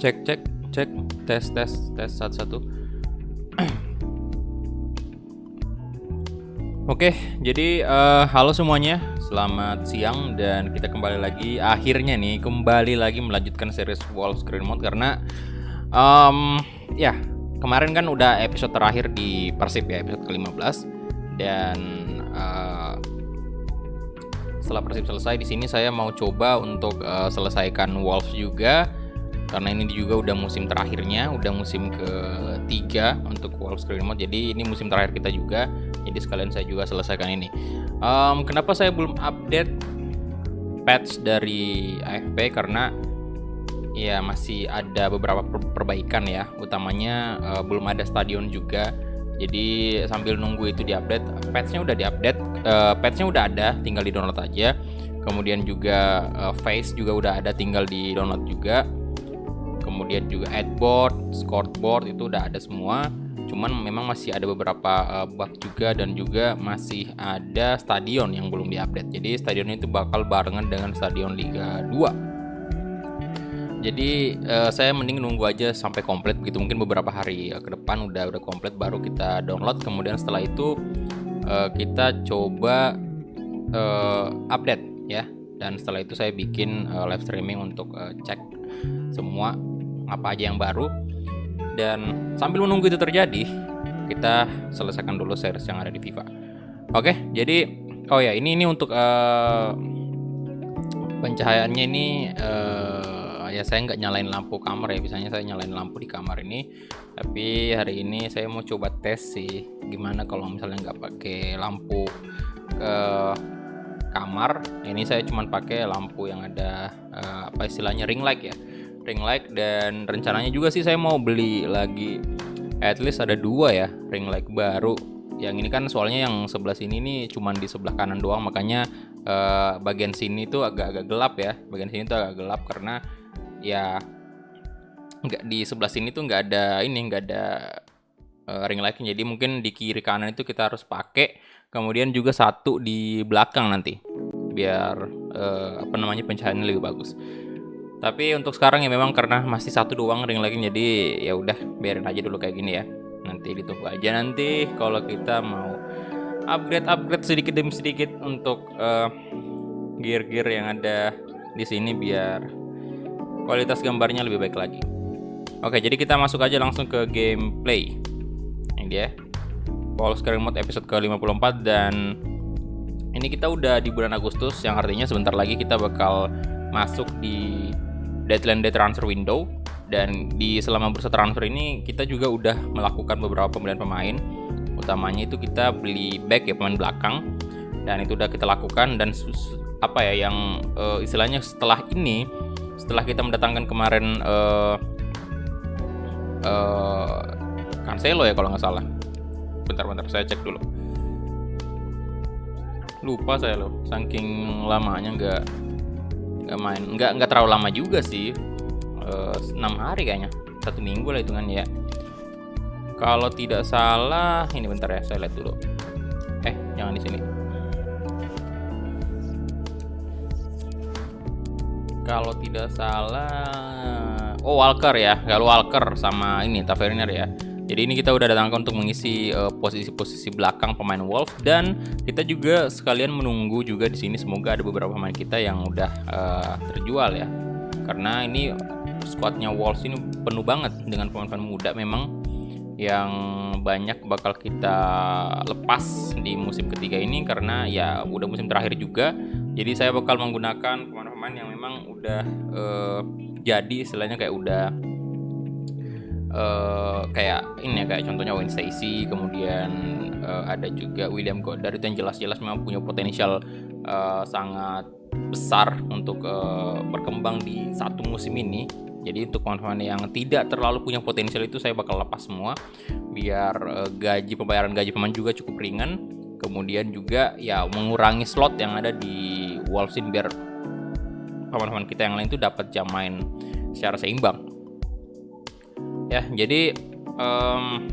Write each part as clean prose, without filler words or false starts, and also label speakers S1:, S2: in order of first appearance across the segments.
S1: Cek cek cek, tes satu satu. Oke, jadi halo semuanya, selamat siang dan kita kembali lagi. Akhirnya nih kembali lagi melanjutkan series Wolves Green Mode karena ya kemarin kan udah episode terakhir di Persib ya, episode ke-15 dan setelah Persib selesai di sini saya mau coba untuk selesaikan Wolves juga. Karena ini juga udah musim terakhirnya, udah musim ketiga untuk Wolves Green Mode. Jadi ini musim terakhir kita juga. Jadi sekalian saya juga selesaikan ini. Kenapa saya belum update patch dari AFP? Karena ya masih ada beberapa perbaikan ya. Utamanya belum ada stadion juga. Jadi sambil nunggu itu diupdate, patchnya udah diupdate, patchnya udah ada, tinggal di download aja. Kemudian juga face juga udah ada, tinggal di download juga. Kemudian juga adboard, scoreboard itu udah ada semua. Cuman memang masih ada beberapa bug juga dan juga masih ada stadion yang belum diupdate. Jadi stadion itu bakal barengan dengan stadion Liga 2. Jadi saya mending nunggu aja sampai komplit gitu. Mungkin beberapa hari ke depan udah komplit baru kita download. Kemudian setelah itu kita coba update ya. Dan setelah itu saya bikin live streaming untuk cek semua apa aja yang baru. Dan sambil menunggu itu terjadi, kita selesaikan dulu series yang ada di FIFA. Oke, jadi ini untuk pencahayaannya ini ya saya nggak nyalain lampu kamar ya. Biasanya saya nyalain lampu di kamar ini, tapi hari ini saya mau coba tes sih gimana kalau misalnya nggak pakai lampu ke kamar. Ini saya cuma pakai lampu yang ada apa istilahnya ring light ya, ring light. Dan rencananya juga sih saya mau beli lagi, at least ada 2 ya ring light baru. Yang ini kan soalnya yang sebelah sini nih cuman di sebelah kanan doang, makanya bagian sini tuh agak gelap ya. Bagian sini tuh agak gelap karena ya nggak, di sebelah sini tuh nggak ada ring lightnya. Jadi mungkin di kiri kanan itu kita harus pakai. Kemudian juga satu di belakang nanti biar pencahayaannya lebih bagus. Tapi untuk sekarang ya memang karena masih satu doang ring lightnya, jadi ya udah biarin aja dulu kayak gini ya. Nanti ditunggu aja nanti kalau kita mau upgrade sedikit demi sedikit untuk gear-gear yang ada di sini biar kualitas gambarnya lebih baik lagi. Oke, jadi kita masuk aja langsung ke gameplay. Ini dia Wolves Green Mode episode ke-54 dan ini kita udah di bulan Agustus, yang artinya sebentar lagi kita bakal masuk di deadline day transfer window. Dan di selama bursa transfer ini kita juga udah melakukan beberapa pembelian pemain. Utamanya itu kita beli back ya, pemain belakang, dan itu udah kita lakukan. Dan yang istilahnya setelah kita mendatangkan kemarin Cancelo ya kalau nggak salah. Bentar saya cek dulu. Lupa saya loh, saking lamanya nggak main. Nggak terlalu lama juga sih, 6 hari kayaknya, 1 minggu lah hitungan ya. Kalau tidak salah, ini bentar ya saya lihat dulu. Jangan di sini. Kalau tidak salah, Walker ya, Gal Walker sama ini Tavernier ya. Jadi ini kita udah datangkan untuk mengisi posisi-posisi belakang pemain Wolves, dan kita juga sekalian menunggu juga di sini semoga ada beberapa pemain kita yang udah terjual ya. Karena ini squadnya Wolves ini penuh banget dengan pemain-pemain muda memang yang banyak bakal kita lepas di musim ketiga ini karena ya udah musim terakhir juga. Jadi saya bakal menggunakan pemain-pemain yang memang udah jadi istilahnya kayak udah kayak ini ya, kayak contohnya Wayne Stacy, kemudian ada juga William Goddard. Itu yang jelas-jelas memang punya potensial sangat besar untuk berkembang di satu musim ini. Jadi untuk pemain-pemain yang tidak terlalu punya potensial itu saya bakal lepas semua biar pembayaran gaji pemain juga cukup ringan. Kemudian juga ya mengurangi slot yang ada di Wolves ini biar pemain-pemain kita yang lain itu dapat jam main secara seimbang. Ya, jadi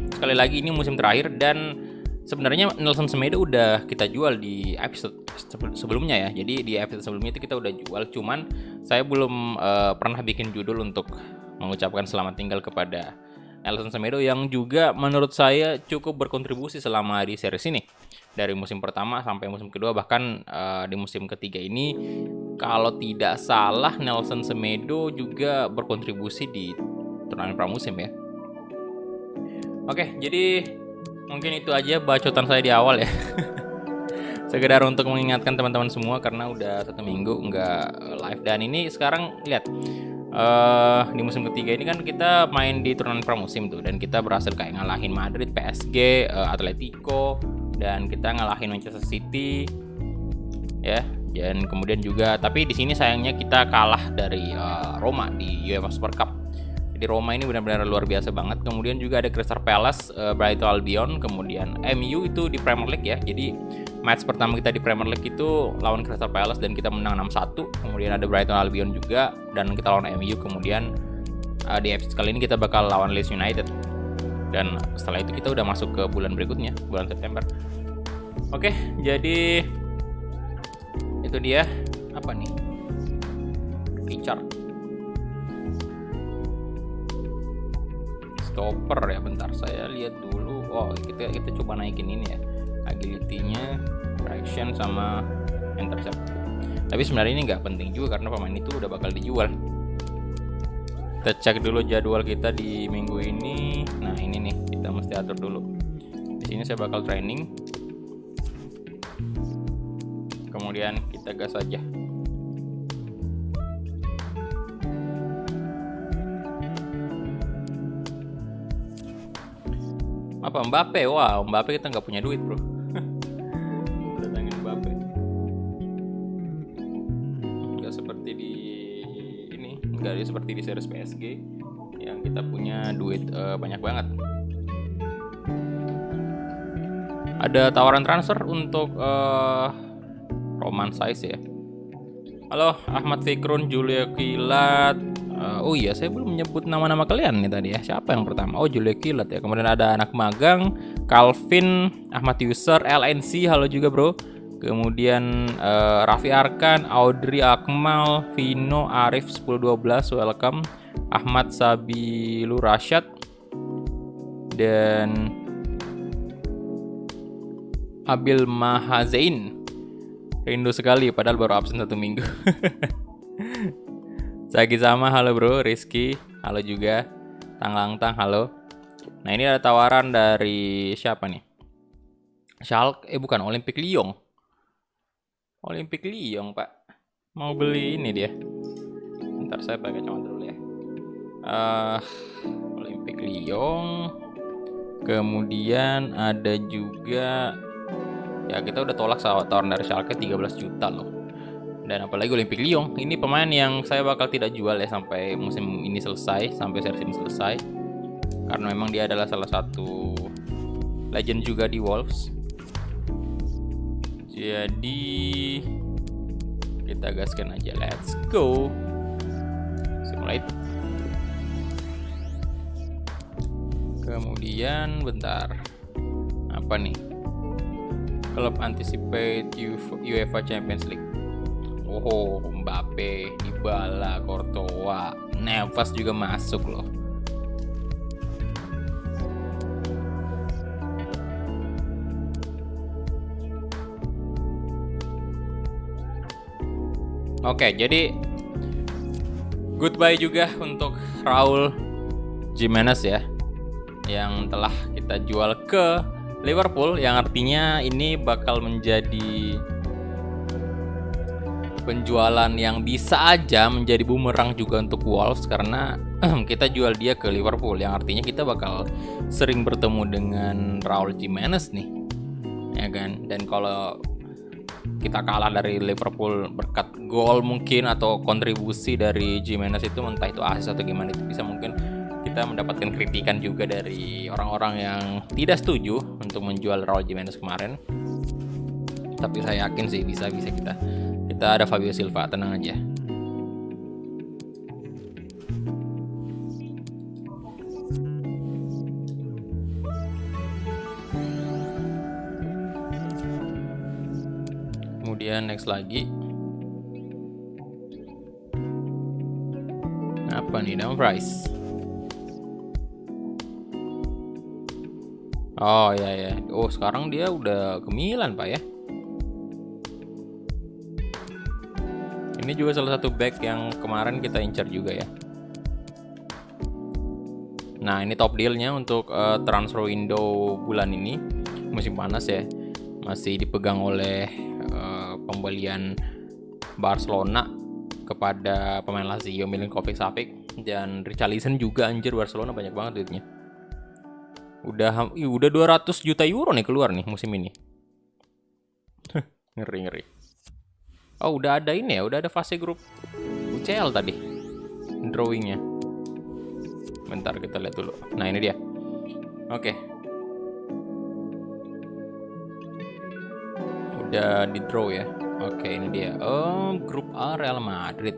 S1: sekali lagi ini musim terakhir dan sebenarnya Nelson Semedo udah kita jual di episode sebelumnya ya. Jadi di episode sebelumnya itu kita udah jual, cuman saya belum pernah bikin judul untuk mengucapkan selamat tinggal kepada Nelson Semedo yang juga menurut saya cukup berkontribusi selama di series ini. Dari musim pertama sampai musim kedua, bahkan di musim ketiga ini kalau tidak salah Nelson Semedo juga berkontribusi di turnamen pramusim ya. Oke, jadi mungkin itu aja bacotan saya di awal ya. Sekedar untuk mengingatkan teman-teman semua karena udah 1 minggu nggak live, dan ini sekarang lihat di musim ketiga ini kan kita main di turnamen pramusim tuh, dan kita berhasil kayak ngalahin Madrid, PSG, Atletico, dan kita ngalahin Manchester City ya. Dan kemudian juga tapi di sini sayangnya kita kalah dari Roma di UEFA Super Cup. Jadi Roma ini benar-benar luar biasa banget. Kemudian juga ada Crystal Palace, Brighton Albion, kemudian MU itu di Premier League ya. Jadi match pertama kita di Premier League itu lawan Crystal Palace dan kita menang 6-1. Kemudian ada Brighton Albion juga dan kita lawan MU. Kemudian di episode kali ini kita bakal lawan Leeds United. Dan setelah itu kita udah masuk ke bulan berikutnya, bulan September. Oke, jadi itu dia apa nih? Richard. Stopper ya, bentar saya lihat dulu. Oh, kita coba naikin ini ya, agility-nya, traction sama intercept. Tapi sebenarnya ini nggak penting juga karena pemain itu udah bakal dijual. Kita cek dulu jadwal kita di minggu ini. Nah, ini nih kita mesti atur dulu. Di sini saya bakal training. Kemudian kita gas aja. Apa Mbappe? Wah, Mbappe kita nggak punya duit bro. Datangin Mbappe. Nggak seperti di ini, nggak seperti di series PSG yang kita punya duit banyak banget. Ada tawaran transfer untuk Roman Saiz ya. Halo Ahmad Fikrun, Julia Kilat. Oh iya, saya belum menyebut nama-nama kalian nih tadi ya. Siapa yang pertama? Oh, Julia Kilat ya. Kemudian ada anak magang, Calvin, Ahmad User, LNC, halo juga bro. Kemudian Raffi Arkan, Audrey Akmal, Vino, Arif 1012, welcome. Ahmad Sabilu Rashad, dan Abil Mahazain. Rindu sekali padahal baru absen 1 minggu. Sagi sama, halo bro. Rizky, halo juga. Tanglangtang, halo. Nah, ini ada tawaran dari siapa nih? Schalke, bukan, Olympique Lyon. Olympique Lyon, Pak. Mau beli ini dia. Bentar, saya pakai kacamata dulu ya. Olympique Lyon. Kemudian ada juga, ya kita udah tolak tawaran dari Schalke 13 juta loh. Dan apalagi Olympique Lyon, ini pemain yang saya bakal tidak jual ya sampai musim ini selesai, sampai seri ini selesai. Karena memang dia adalah salah satu legend juga di Wolves. Jadi kita gaskan aja, let's go. Simulate. Kemudian bentar, apa nih? Klub anticipate UEFA Champions League. Oh, Mbappe, Dybala, Courtois, Navas juga masuk loh. Oke, jadi goodbye juga untuk Raul Jimenez ya, yang telah kita jual ke Liverpool, yang artinya ini bakal menjadi penjualan yang bisa aja menjadi bumerang juga untuk Wolves karena kita jual dia ke Liverpool, yang artinya kita bakal sering bertemu dengan Raul Jimenez nih, ya kan? Dan kalau kita kalah dari Liverpool berkat gol mungkin atau kontribusi dari Jimenez itu, entah itu assist atau gimana, itu bisa mungkin kita mendapatkan kritikan juga dari orang-orang yang tidak setuju untuk menjual Raul Jimenez kemarin. Tapi saya yakin sih bisa kita ada Fabio Silva, tenang aja. Kemudian next lagi apa Andy Dumfries. Oh ya. Oh sekarang dia udah ke Milan Pak ya. Ini juga salah satu back yang kemarin kita incar juga ya. Nah ini top dealnya untuk transfer window bulan ini, musim panas ya, masih dipegang oleh pembelian Barcelona kepada pemain Lazio Milinkovic-Savic dan Richarlison juga. Anjir, Barcelona banyak banget duitnya. Udah 200 juta euro nih keluar nih musim ini. Ngeri. Oh udah ada ini ya, udah ada fase grup UCL tadi drawingnya. Bentar kita lihat dulu. Nah ini dia. Oke. Udah di draw ya. Oke ini dia. Oh grup A Real Madrid.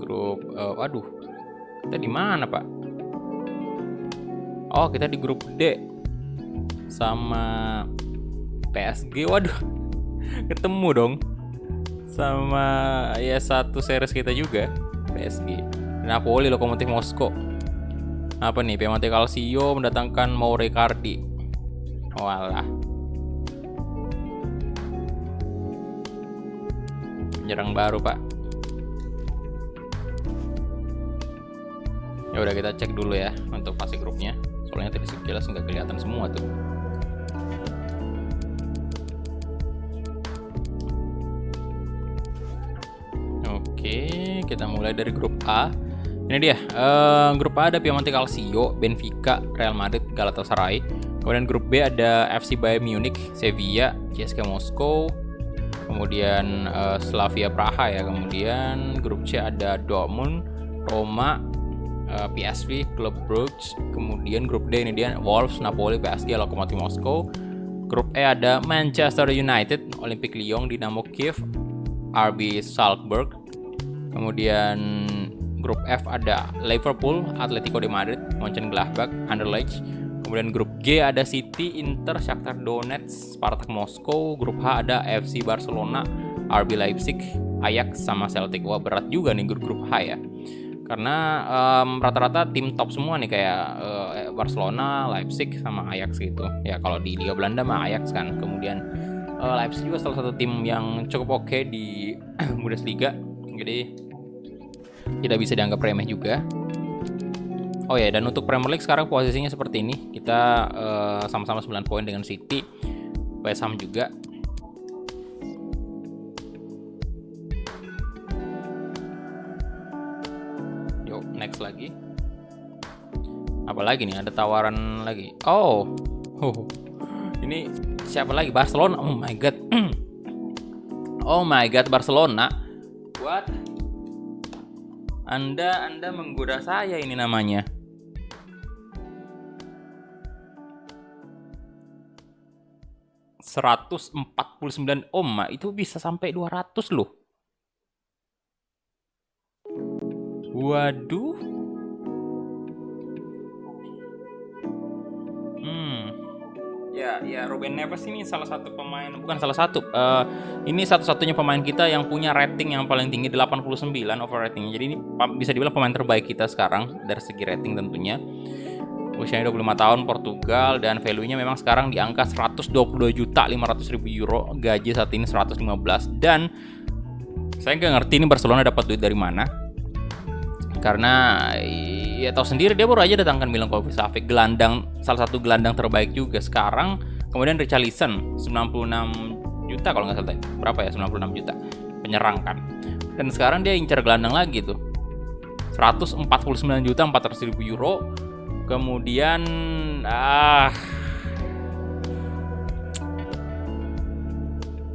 S1: Grup waduh. Kita di mana Pak? Oh kita di grup D sama PSG. Waduh. Ketemu dong sama ya satu series kita juga, PSG. Napoli, Lokomotif Moskow. Apa nih? Piemonte Calcio mendatangkan Mauro Icardi. Walah. Penyerang baru, Pak. Ya udah kita cek dulu ya untuk fase grupnya. Soalnya tadi sekilas nggak kelihatan semua tuh. Oke, kita mulai dari grup A. Ini dia, grup A ada Piemonte Calcio, Benfica, Real Madrid, Galatasaray. Kemudian grup B ada FC Bayern Munich, Sevilla, CSKA Moskow. Kemudian Slavia Praha ya. Kemudian grup C ada Dortmund, Roma, PSV, Club Brugge. Kemudian grup D ini dia Wolves, Napoli, PSG, Lokomotiv Moskow. Grup E ada Manchester United, Olympique Lyon, Dinamo Kiev, RB Salzburg. Kemudian grup F ada Liverpool, Atletico de Madrid, Mönchengladbach, Anderlecht. Kemudian grup G ada City, Inter, Shakhtar Donetsk, Spartak Moskow. Grup H ada FC Barcelona, RB Leipzig, Ajax sama Celtic. Wah berat juga nih grup H ya. Karena rata-rata tim top semua nih kayak Barcelona, Leipzig sama Ajax gitu. Ya kalau di Liga Belanda mah Ajax kan. Kemudian Leipzig juga salah satu tim yang cukup oke di Bundesliga. Jadi tidak bisa dianggap remeh juga. Oh ya, dan untuk Premier League sekarang posisinya seperti ini. Kita sama-sama 9 poin dengan City, West Ham juga. Yuk, next lagi. Apalagi nih, ada tawaran lagi. Oh. Ini siapa lagi? Barcelona. Oh my god. Oh my god, Barcelona. What? Anda menggoda saya ini namanya. $149 itu bisa sampai 200 loh. Waduh. Ya Ruben Neves ini salah satu pemain, bukan salah satu. Ini satu-satunya pemain kita yang punya rating yang paling tinggi 89 overratingnya. Jadi ini bisa dibilang pemain terbaik kita sekarang dari segi rating tentunya. Usianya 25 tahun, Portugal, dan value-nya memang sekarang di angka 122.500.000 euro. Gaji saat ini 115. Dan saya nggak ngerti ini Barcelona dapat duit dari mana. Karena ya tahu sendiri dia baru aja datangkan Milinkovic-Savic, gelandang, salah satu gelandang terbaik juga sekarang. Kemudian Richarlison 96 juta kalau nggak salah. Berapa ya? 96 juta. Penyerang kan. Dan sekarang dia incar gelandang lagi tuh. 149.400.000 euro. Kemudian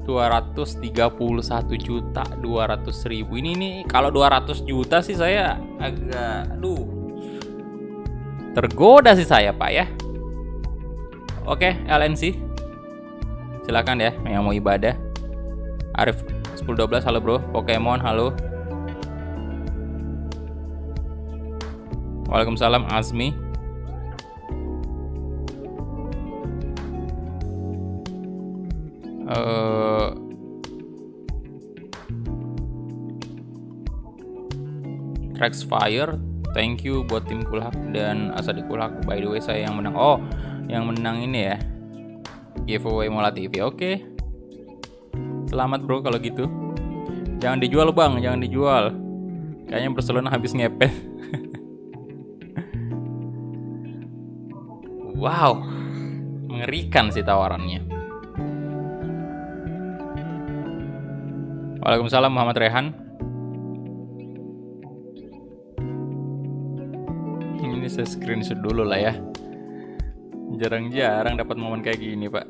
S1: 231.200.000. Ini kalau 200 juta sih saya agak tergoda sih saya Pak ya. Oke, LNC silakan ya yang mau ibadah. Arif 1012 halo bro. Pokemon halo. Waalaikumsalam Azmi. Traxfire thank you buat tim Kulhak dan Asadi Kulhak. By the way, saya yang menang. Oh, yang menang ini ya, giveaway Mola TV. Oke, selamat bro kalau gitu. Jangan dijual bang, jangan dijual. Kayaknya Barcelona habis ngepet. Wow, mengerikan sih tawarannya. Waalaikumsalam Muhammad Rehan. Ini saya screenshot dulu lah ya. Jarang-jarang dapat momen kayak gini, Pak.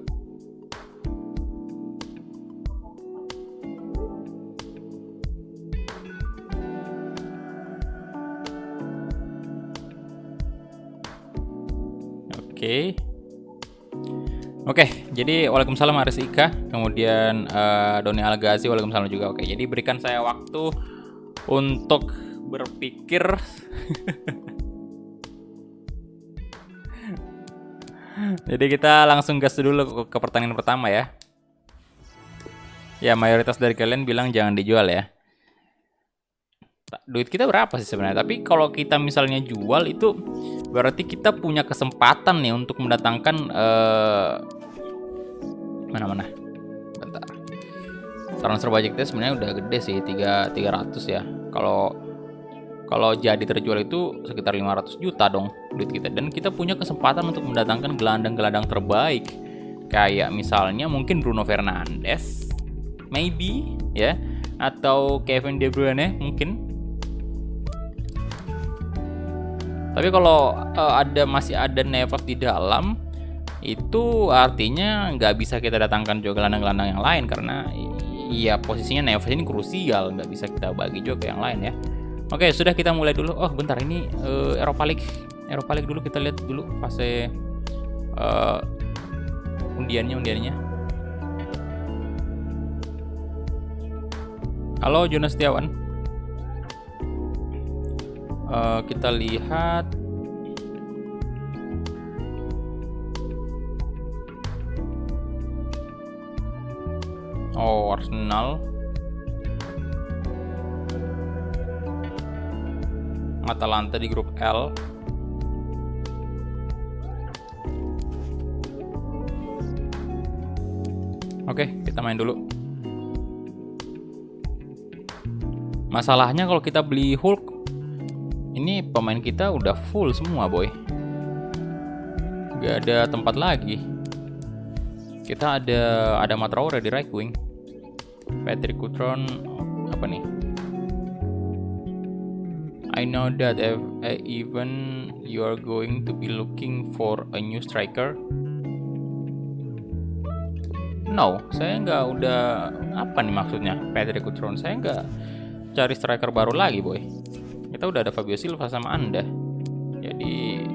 S1: Oke, jadi waalaikumsalam Aris Ika, kemudian Doni Al-Ghazi, waalaikumsalam juga. Oke, jadi berikan saya waktu untuk berpikir. Jadi kita langsung gas dulu ke pertanyaan pertama ya. Ya, mayoritas dari kalian bilang jangan dijual ya. Duit kita berapa sih sebenarnya? Tapi kalau kita misalnya jual itu berarti kita punya kesempatan nih untuk mendatangkan mana-mana. Bentar. Transfer budget kita sebenarnya udah gede sih, 300 ya. Kalau jadi terjual itu sekitar 500 juta dong duit kita, dan kita punya kesempatan untuk mendatangkan gelandang-gelandang terbaik. Kayak misalnya mungkin Bruno Fernandes, maybe ya, atau Kevin De Bruyne mungkin. Tapi kalau masih ada Neves di dalam, itu artinya nggak bisa kita datangkan juga gelandang-gelandang yang lain, karena ya posisinya Neves ini krusial, nggak bisa kita bagi juga ke yang lain ya. Oke, sudah, kita mulai dulu. Oh bentar, ini Europa League dulu, kita lihat dulu fase undiannya. Halo Jonas Setiawan. Kita lihat. Oh, Arsenal. Atalanta di grup L. Oke, kita main dulu. Masalahnya kalau kita beli Hulk, ini pemain kita udah full semua, boy. Gak ada tempat lagi. Kita ada Matraore di right wing. Patrick Cutrone, apa nih? I know that even you are going to be looking for a new striker. No, saya nggak udah, apa nih maksudnya Patrick Cutrone? Saya nggak cari striker baru lagi, boy. Kita udah ada Fabio Silva sama Anda. Jadi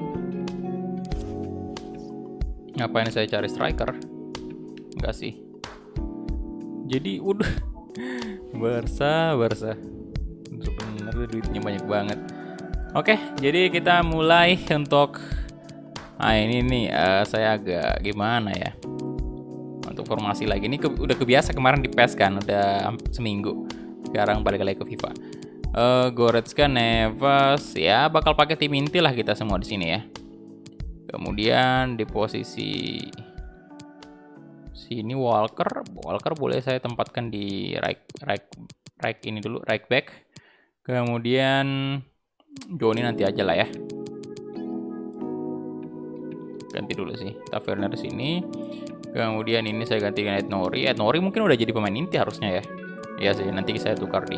S1: ngapain saya cari striker? Enggak sih. Jadi udah Barca. Bener duitnya banyak banget. Oke, jadi kita mulai untuk ini nih saya agak gimana ya untuk formasi lagi. Ini udah kebiasa kemarin di PES kan, udah seminggu. Sekarang balik lagi ke FIFA. Goretzka, Neves, ya bakal pakai tim inti lah kita semua di sini ya. Kemudian di posisi sini Walker boleh saya tempatkan di right ini dulu, right back. Kemudian Johnny nanti aja lah ya. Ganti dulu sih, Taverner di sini. Kemudian ini saya gantikan Ed Nori mungkin udah jadi pemain inti harusnya ya. Iya sih, nanti saya tukar di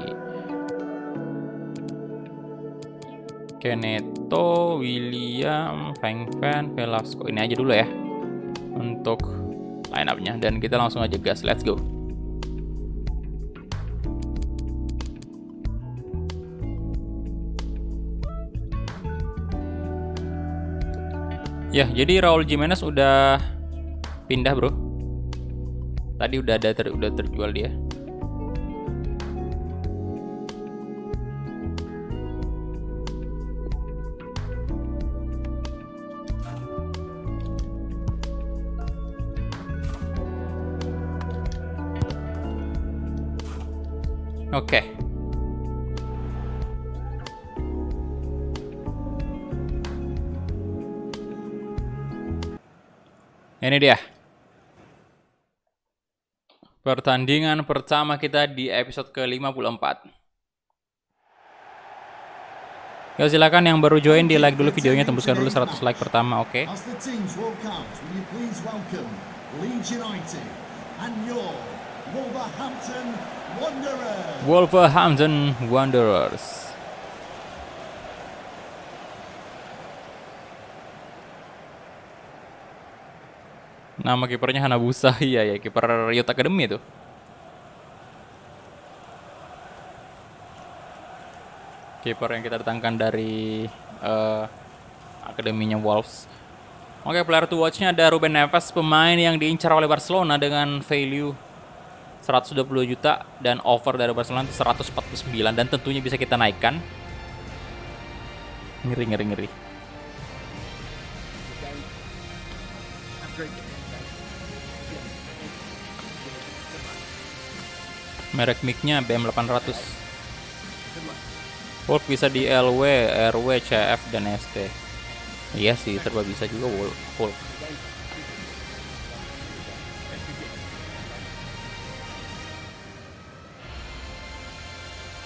S1: Keneto, William, Van Velasco. Ini aja dulu ya untuk line up-nya, dan kita langsung aja gas. Let's go. Ya, jadi Raul Jimenez udah pindah, bro. Tadi udah terjual dia. Oke. Ini dia pertandingan pertama kita di episode ke-54. Ya silakan yang baru join di like dulu videonya, tembuskan dulu 100 like pertama, oke? Wolverhampton Wanderers. Nama kipernya Hanabusa, iya ya, kiper Youth Academy itu. Kiper yang kita datangkan dari akademinya Wolves. Oke, player to watch-nya ada Ruben Neves, pemain yang diincar oleh Barcelona dengan value 120 juta dan offer dari Barcelona 149, dan tentunya bisa kita naikkan. Ngeri. Merek mic-nya BM800. Wolf bisa di LW, RW, CF, dan ST. Iya sih, serba bisa juga Wolf.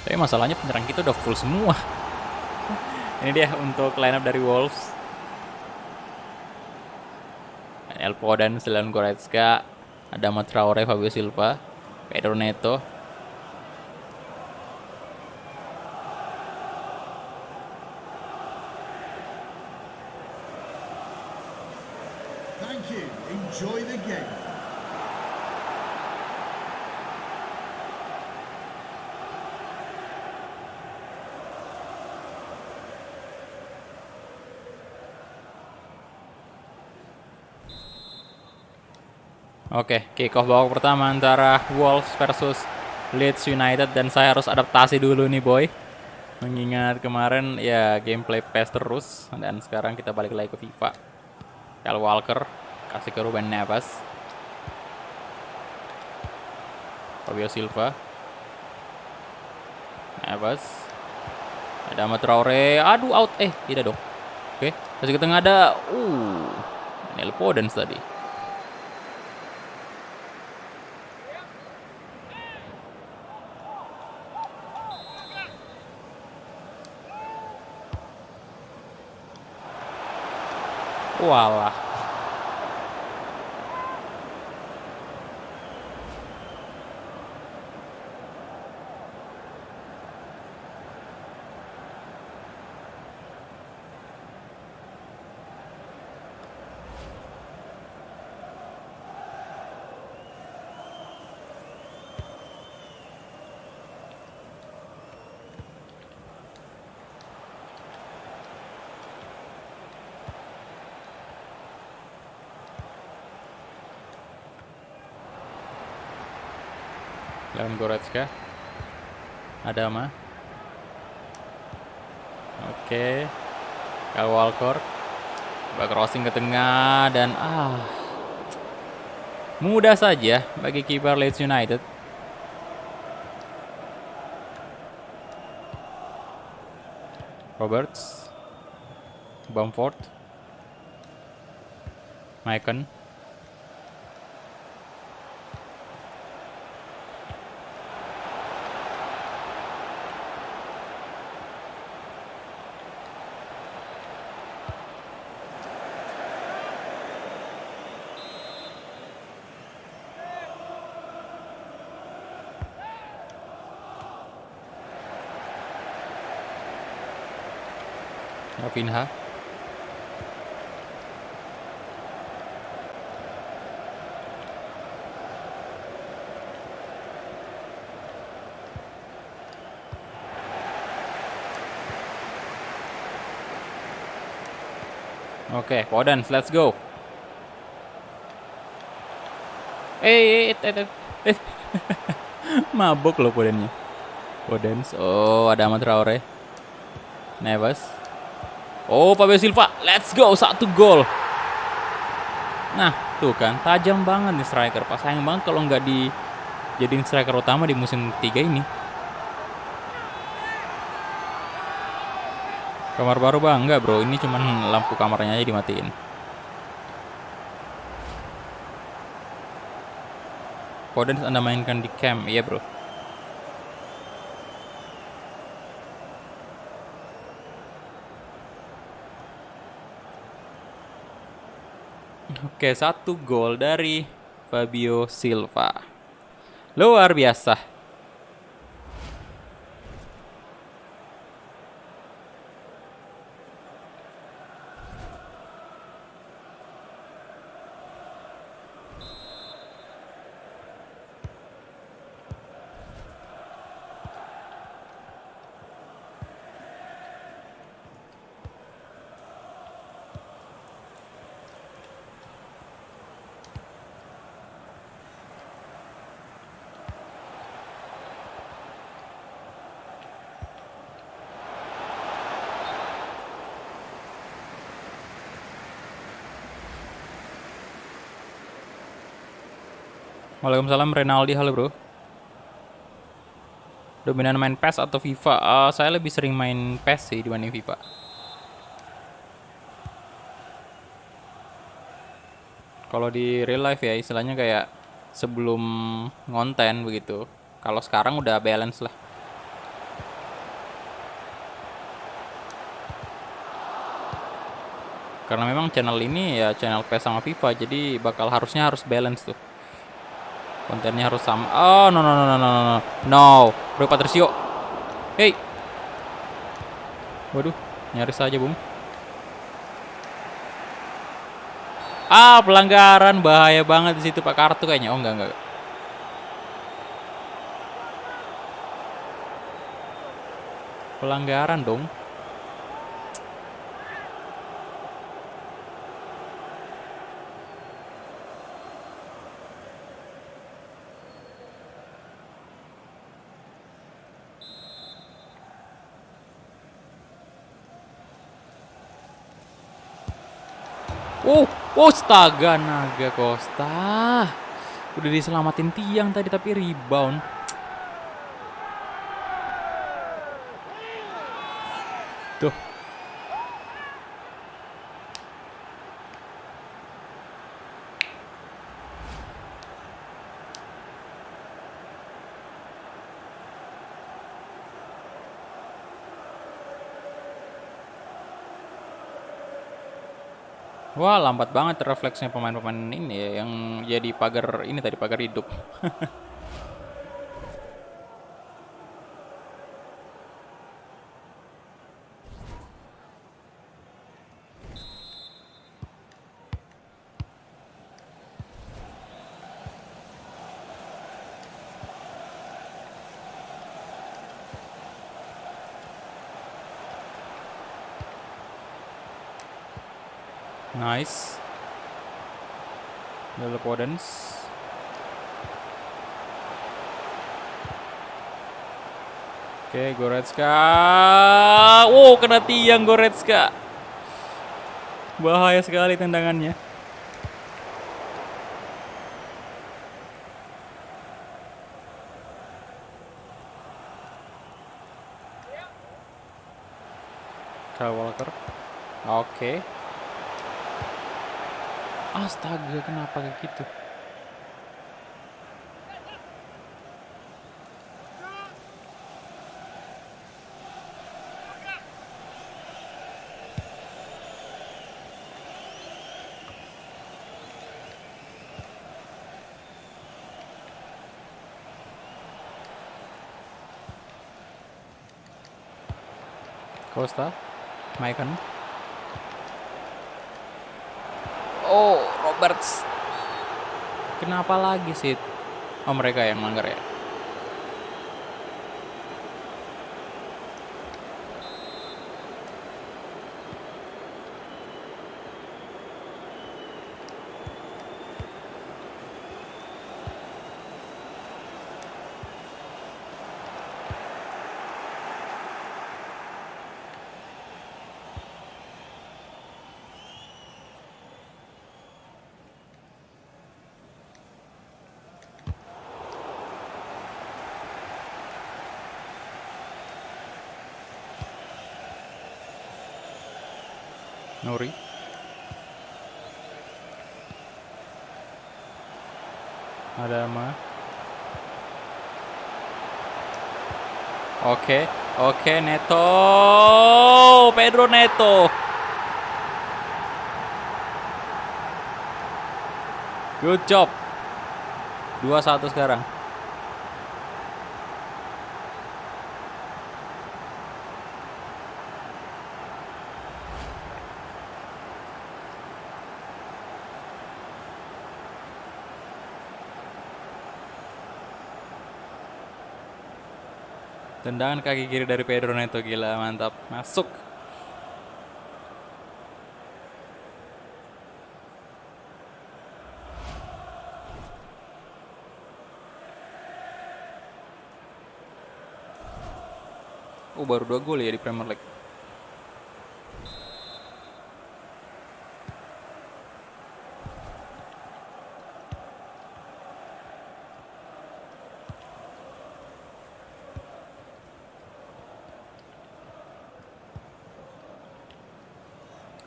S1: Tapi masalahnya penyerang kita udah full semua. Ini dia untuk lineup dari Wolves. El Foden, Leon Goretzka, Adama Traore, Fabio Silva, Pedro Neto.
S2: Thank you. Enjoy the game.
S1: Oke, kick off babak pertama antara Wolves versus Leeds United, dan saya harus adaptasi dulu nih boy. Mengingat kemarin ya gameplay PES terus, dan sekarang kita balik lagi ke FIFA. Kyle Walker kasih ke Ruben Neves. Fabio Silva. Neves. Ada Adama Traore. Aduh, out. Tidak dong. Oke, kasih ke tengah ada. Neil Podence tadi. Walah. Leon Goretzka. Adama. Oke. Kyle Walker. Coba crossing ke tengah dan mudah saja bagi kiper Leeds United. Roberts. Bamford. Maicon. Rafinha. Oke, Podence, let's go. Mabuk loh Podence. Podence. Oh, ada Adama Traore. Neves. Oh, Fabio Silva, let's go, 1 gol. Nah, tuh kan, tajam banget nih striker. Pas sayang banget kalau nggak dijadiin striker utama di musim ketiga ini. Kamar baru bang? Enggak bro, ini cuman lampu kamarnya aja dimatiin. Podence Anda mainkan di camp. Iya bro. Oke, 1 gol dari Fabio Silva. Luar biasa. Waalaikumsalam Renaldi, halo bro. Dominan main PES atau FIFA? Saya lebih sering main PES sih dibanding FIFA. Kalau di real life ya istilahnya kayak sebelum ngonten begitu. Kalau sekarang udah balance lah. Karena memang channel ini ya channel PES sama FIFA, jadi harusnya harus balance tuh. Kontennya harus sama. Oh, no no no no no no. No, Bro Patricio. Hey. Waduh, nyaris aja, Bung. Pelanggaran bahaya banget di situ Pak, kartu kayaknya. Oh, enggak. Pelanggaran dong. Astaga, naga Costa. Udah diselamatin tiang tadi tapi rebound. Tuh. Wah, lambat banget refleksnya pemain-pemain ini ya, yang jadi pagar ini tadi, pagar hidup. Nice. Little Podence. Oke, Goretzka. Kena tiang Goretzka. Bahaya sekali tendangannya. Kyle Walker. Oke. Astaga, kenapa kayak gitu? Costa, Maicon. Roberts. Kenapa lagi sih? Mereka yang melanggar ya. Nuri. Ada mah. Oke, oke, Neto. Pedro Neto. Good job. 2-1 sekarang. Tendangan kaki kiri dari Pedro Neto, gila, mantap. Masuk. Oh, baru 2 gol ya di Premier League.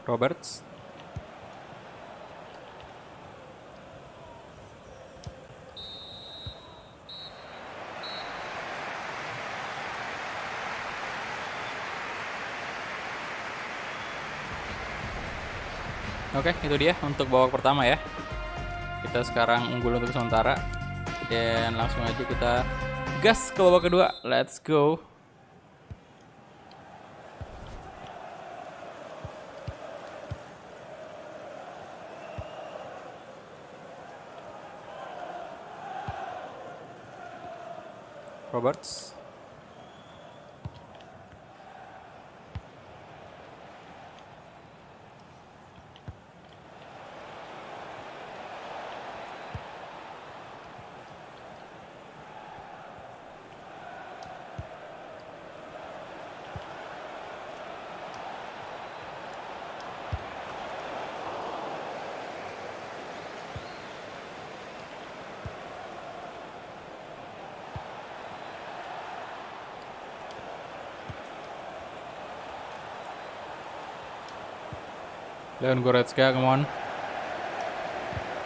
S1: Roberts. Oke, itu dia untuk babak pertama ya. Kita sekarang unggul untuk sementara. Dan langsung aja kita gas ke babak kedua. Let's go. Roberts. Leon Goretzka, come on.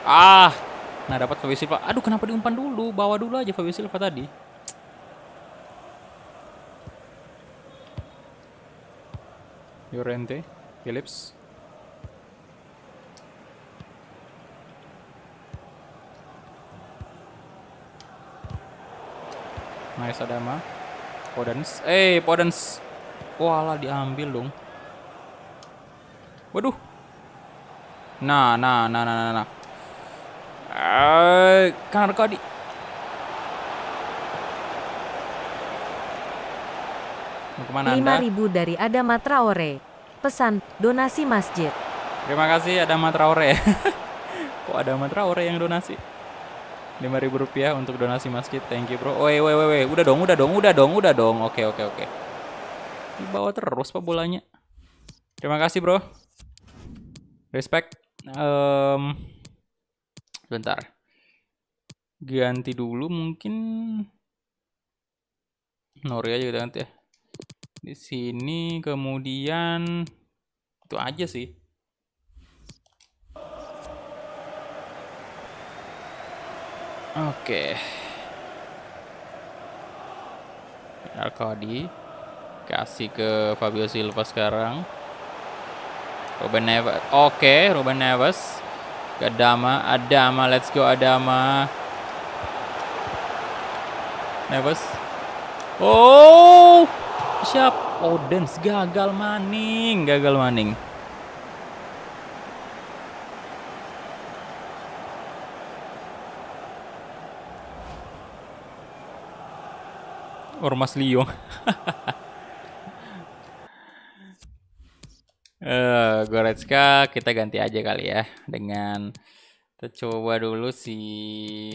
S1: Nah dapat Fabio Silva. Aduh, kenapa diumpan dulu? Bawa dulu aja Fabio Silva tadi. Llorente, Phillips. Nice, Adama. Podence. Podence. Walah, diambil dong. Waduh. Nah. Kan Arkadi. Kemana Anda?
S3: 5.000 dari Adama Traore. Pesan, donasi masjid.
S1: Terima kasih Adama Traore. Kok Adama Traore yang donasi? 5.000 rupiah untuk donasi masjid. Thank you bro. Woi. Udah dong. Oke. Dibawa terus pak bolanya. Terima kasih bro. Respect. Bentar. Ganti dulu mungkin. Nori aja kita ganti ya. Di sini kemudian itu aja sih. Oke. Arkadi kasih ke Fabio Silva sekarang. Ruben Neves. Oke, Ruben Neves. Adama, let's go Adama. Neves. Oh, siap. Podence gagal maning. Ormas Lyon. Goretzka kita ganti aja kali ya dengan kita coba dulu si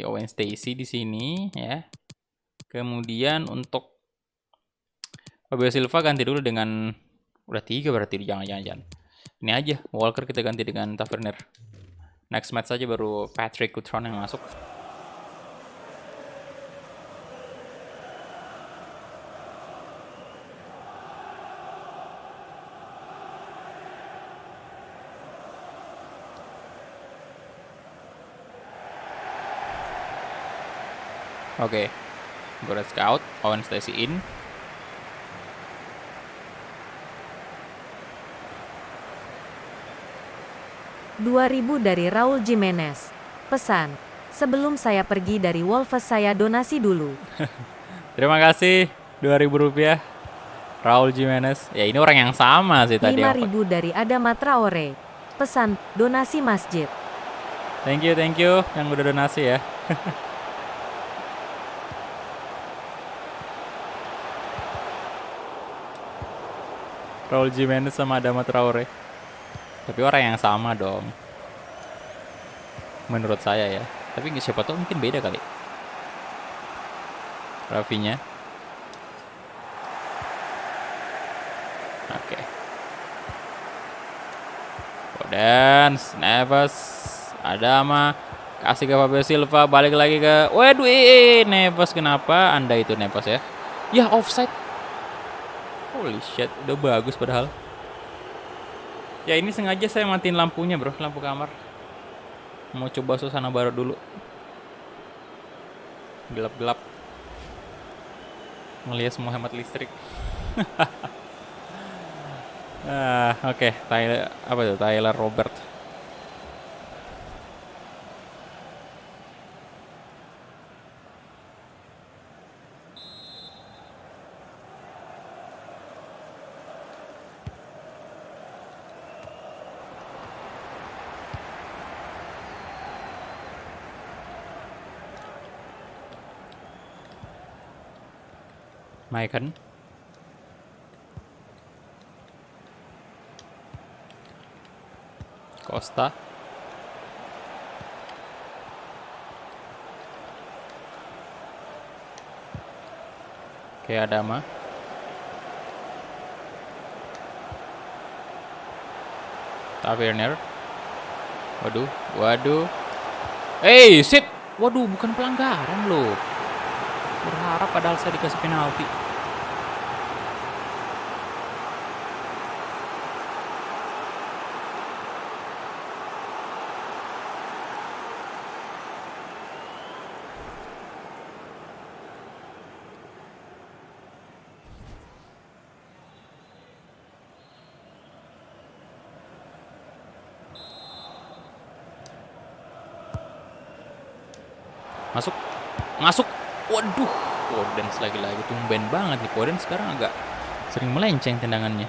S1: Owen Stacy di sini ya. Kemudian untuk Fabio Silva ganti dulu dengan udah 3 berarti jangan. Ini aja Walker kita ganti dengan Tavernier. Next match saja baru Patrick Cutrone yang masuk. Oke. Goretzka out, Owen Stacy in.
S3: 2.000 dari Raul Jimenez. Pesan, sebelum saya pergi dari Wolves saya donasi dulu.
S1: Terima kasih, Rp2.000. Raul Jimenez. Ya ini orang yang sama sih tadi.
S3: 5.000 dari Adama Traore. Pesan, donasi masjid.
S1: Thank you yang udah donasi ya. Raul Jimenez sama Adama Traore. Tapi orang yang sama dong. Menurut saya ya. Tapi siapa tahu mungkin beda kali. Rafinya. Oke. Dan Neves, Adama, kasih ke Fabio Silva, balik lagi ke, waduh, Neves, kenapa Anda itu Neves ya? Ya offside. Holy shit, udah bagus padahal. Ya ini sengaja saya matiin lampunya bro, lampu kamar. Mau coba suasana baru dulu. Gelap-gelap. Melihat semua hemat listrik. Oke. Tyler, apa itu? Tyler Robert. Maicon. Costa. Oke, Adama. Tavernier. Waduh. Sip. Waduh, bukan pelanggaran loh. Berharap padahal saya dikasih penalti. Masuk. Waduh, Podence lagi-lagi tumben banget nih. Podence sekarang agak sering melenceng tendangannya.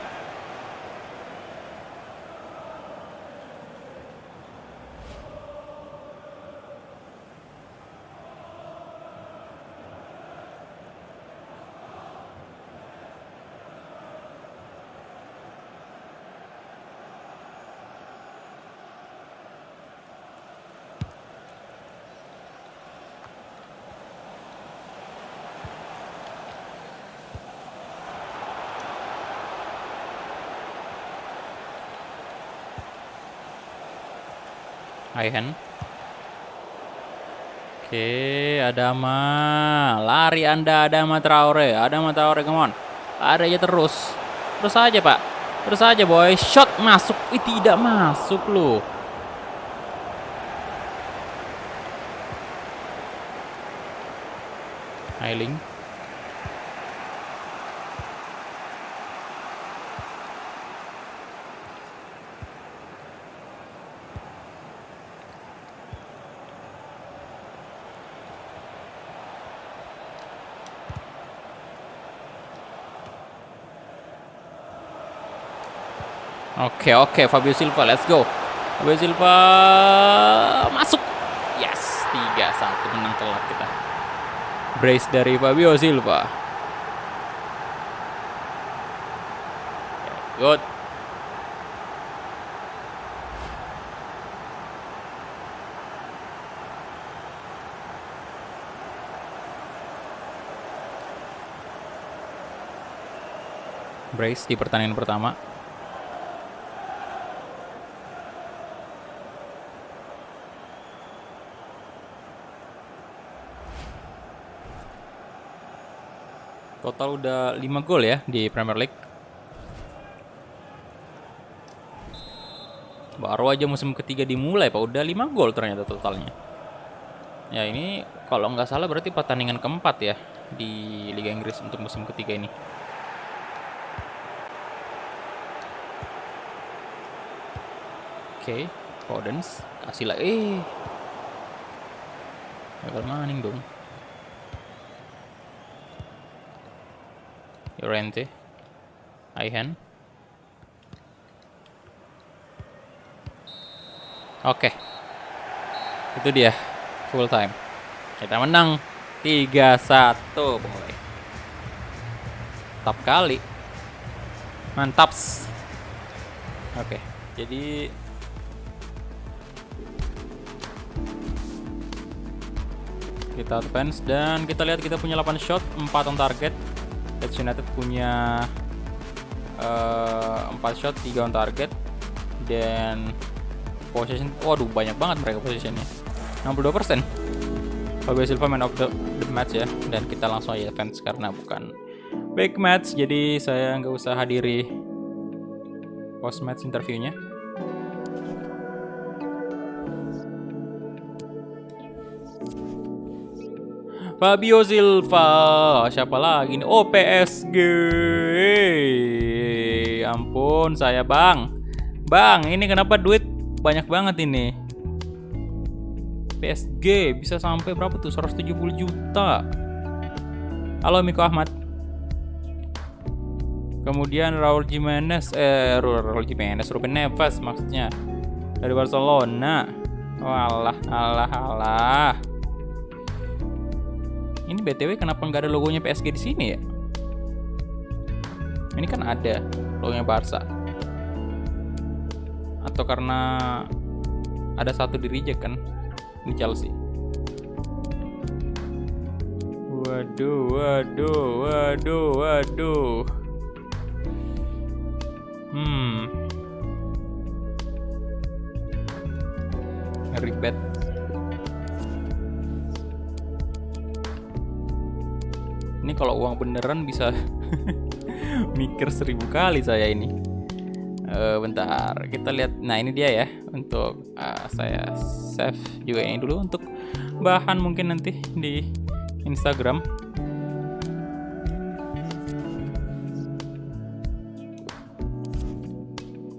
S1: Aihen. Oke, Adama. Lari Anda, Adama Traore, come on. Lari aja terus. Terus aja, Pak. Terus aja, boy. Shot masuk. Tidak masuk loh. Ailing. Oke, Fabio Silva, let's go. Fabio Silva masuk. Yes, 3-1 menang telak kita. Brace dari Fabio Silva. Good. Brace di pertandingan pertama. Total udah 5 gol ya di Premier League. Baru aja musim ketiga dimulai Pak, udah 5 gol ternyata totalnya. Ya ini kalau nggak salah berarti pertandingan keempat ya di Liga Inggris untuk musim ketiga ini. Oke, Podence kasih lah, Gagal maning dong. Llorente, Aihan. Oke, itu dia full time. Kita menang 3-1 boy. Mantap kali, mantaps. Oke, jadi kita advance dan kita lihat kita punya 8 shot, 4 on target. Leeds United punya 4 shot, 3 on target. Dan possession, waduh banyak banget mereka possessionnya, 62%. Fabio Silva man of the match ya. Dan kita langsung aja advance karena bukan back match, jadi saya nggak usah hadiri post match interviewnya. Fabio Silva, siapa lagi nih? Oh, PSG. Ampun saya bang, ini kenapa duit banyak banget ini? PSG bisa sampai berapa tuh? 170 juta. Halo Miko Ahmad. Kemudian Raul Jimenez, Ruben Neves maksudnya dari Barcelona. Alah. Ini BTW kenapa nggak ada logonya PSG di sini ya? Ini kan ada logonya Barca. Atau karena ada satu di reject kan? Ini Chelsea. Waduh. Ribet. Ini kalau uang beneran bisa mikir 1000 kali saya ini. Bentar, kita lihat. Nah ini dia ya. Untuk saya save juga ini dulu untuk bahan mungkin nanti di Instagram.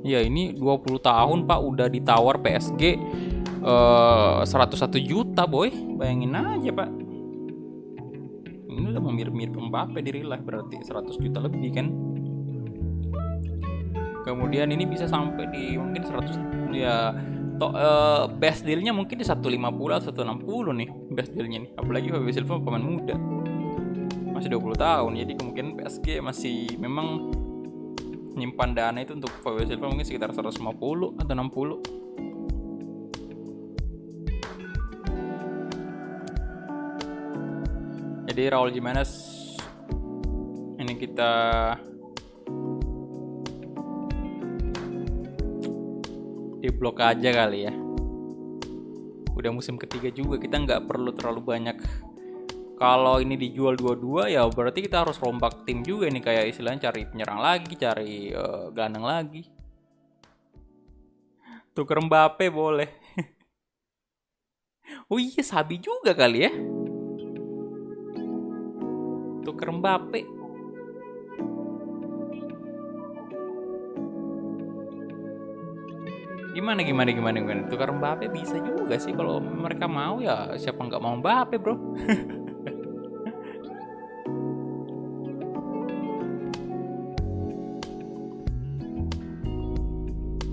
S1: Ya ini 20 tahun Pak, udah ditawar PSG 101 juta boy. Bayangin aja Pak. Ini udah mirip-mirip Mbappe di real life, berarti 100 juta lebih kan. Kemudian ini bisa sampai di mungkin 100 ya. Best dealnya mungkin di 150 atau 160 nih best dealnya nih. Apalagi Fabio Silva pemain muda, masih 20 tahun. Jadi kemungkinan PSG masih memang nyimpan dana itu untuk Fabio Silva mungkin sekitar 150 atau 60. Jadi Raul Jimenez ini kita diblok aja kali ya. Udah musim ketiga juga, kita nggak perlu terlalu banyak. Kalau ini dijual 22 ya berarti kita harus rombak tim juga nih, kayak istilahnya cari penyerang lagi, cari gelandang lagi. Tuker Mbappe boleh. Oh iya, Sabi juga kali ya. Tuker Mbappe. Gimana? Tukar Mbappe bisa juga sih kalau mereka mau ya. Siapa nggak mau Mbappe bro?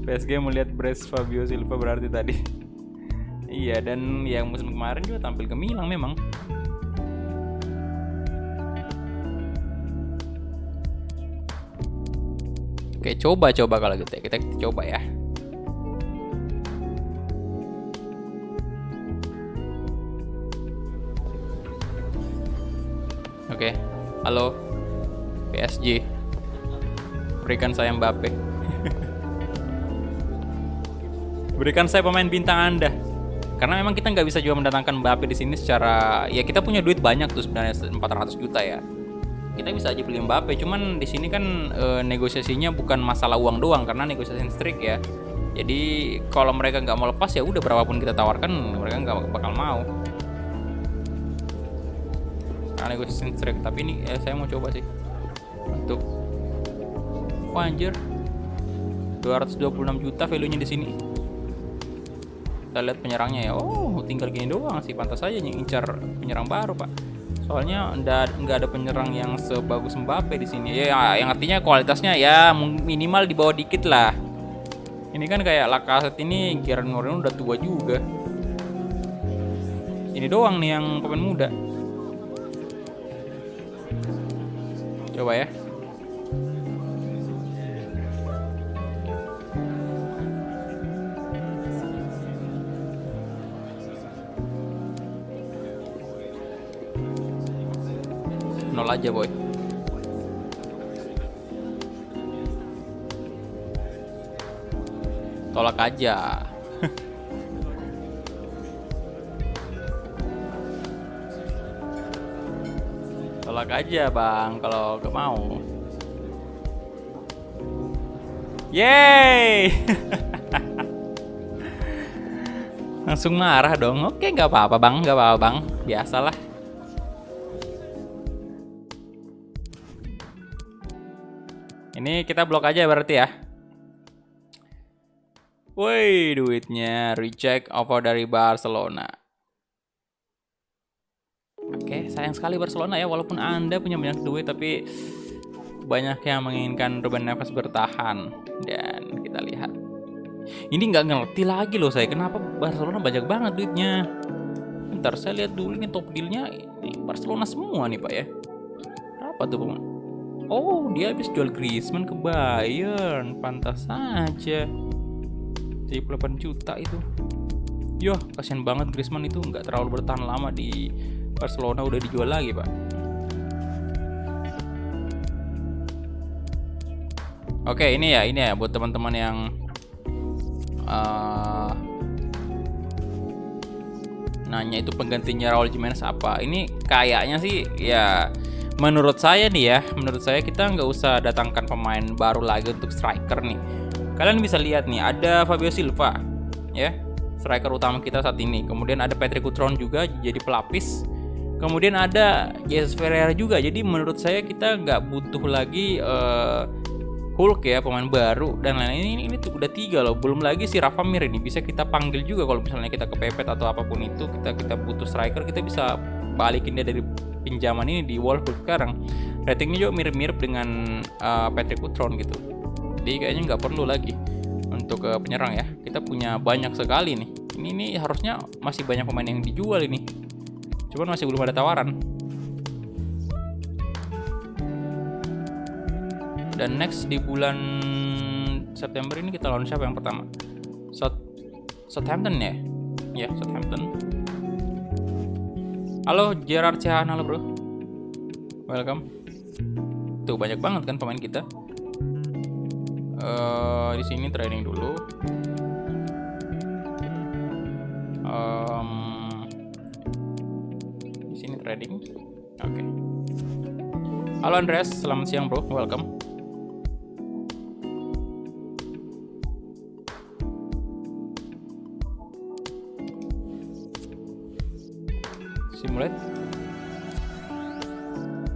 S1: PSG melihat brace Fabio Silva berarti tadi. Iya, dan yang musim kemarin juga tampil gemilang memang. Oke, coba kalau gitu ya. Kita coba ya. Oke, halo PSG, berikan saya Mbappe. Berikan saya pemain bintang Anda. Karena memang kita nggak bisa juga mendatangkan Mbappe di sini secara, ya kita punya duit banyak tuh sebenarnya 400 juta ya. Kita bisa aja beli Mbappe, cuman di sini kan negosiasinya bukan masalah uang doang karena negosiasi strict ya. Jadi kalau mereka nggak mau lepas ya udah, berapapun kita tawarkan mereka nggak bakal mau. Karena negosiasi strict. Tapi ini saya mau coba sih untuk, wah anjir, 226 juta value-nya di sini. Kita lihat penyerangnya ya. Oh, tinggal gini doang sih, pantas saja ngincar penyerang baru, Pak. Soalnya nggak ada penyerang yang sebagus Mbappe di sini. Ya, yang artinya kualitasnya ya minimal di bawah dikit lah. Ini kan kayak Lacazette ini, Gerard Moreno udah tua juga. Ini doang nih yang pemain muda. Coba ya. Nol aja, boy. Tolak aja. Tolak aja, Bang, kalau gak mau. Yeay. Langsung marah dong. Oke, nggak apa-apa, Bang, nggak apa-apa, Bang. Biasalah. Ini kita blok aja berarti ya. Woi, duitnya reject offer dari Barcelona. Oke, sayang sekali Barcelona ya, walaupun Anda punya banyak duit tapi banyak yang menginginkan Ruben Neves bertahan. Dan kita lihat. Ini nggak ngerti lagi loh saya, kenapa Barcelona banyak banget duitnya. Bentar, saya lihat dulu ini top dealnya. Ini Barcelona semua nih, Pak ya. Berapa tuh, Bang? Oh, dia habis jual Griezmann ke Bayern. Pantas saja. 78 juta itu. Yoh, kasihan banget Griezmann itu nggak terlalu bertahan lama di Barcelona, udah dijual lagi, Pak. Oke, ini ya buat teman-teman yang nanya itu penggantinya Raul Jimenez apa. Ini kayaknya sih ya, menurut saya nih ya, menurut saya kita nggak usah datangkan pemain baru lagi untuk striker nih. Kalian bisa lihat nih, ada Fabio Silva ya, striker utama kita saat ini. Kemudian ada Patrick Cutrone juga jadi pelapis. Kemudian ada Jesus Ferreira juga. Jadi menurut saya kita nggak butuh lagi Hulk ya, pemain baru dan lain-lain. Ini tuh udah 3 loh. Belum lagi si Rafa Mir ini bisa kita panggil juga kalau misalnya kita kepepet atau apapun itu, kita butuh striker, kita bisa balikin dia dari pinjaman ini di Wolfsburg sekarang. Ratingnya juga mirip-mirip dengan Patrick Cutrone gitu. Jadi kayaknya nggak perlu lagi untuk penyerang ya. Kita punya banyak sekali nih. Ini harusnya masih banyak pemain yang dijual ini. Cuman masih belum ada tawaran. Dan next di bulan September ini kita lawan siapa yang pertama? Southampton ya? Ya, Southampton. Halo Gerard Cihan, halo bro. Welcome. Tuh banyak banget kan pemain kita. Di sini training dulu. Di sini trading. Oke. Halo Andreas, selamat siang bro. Welcome. Simulate.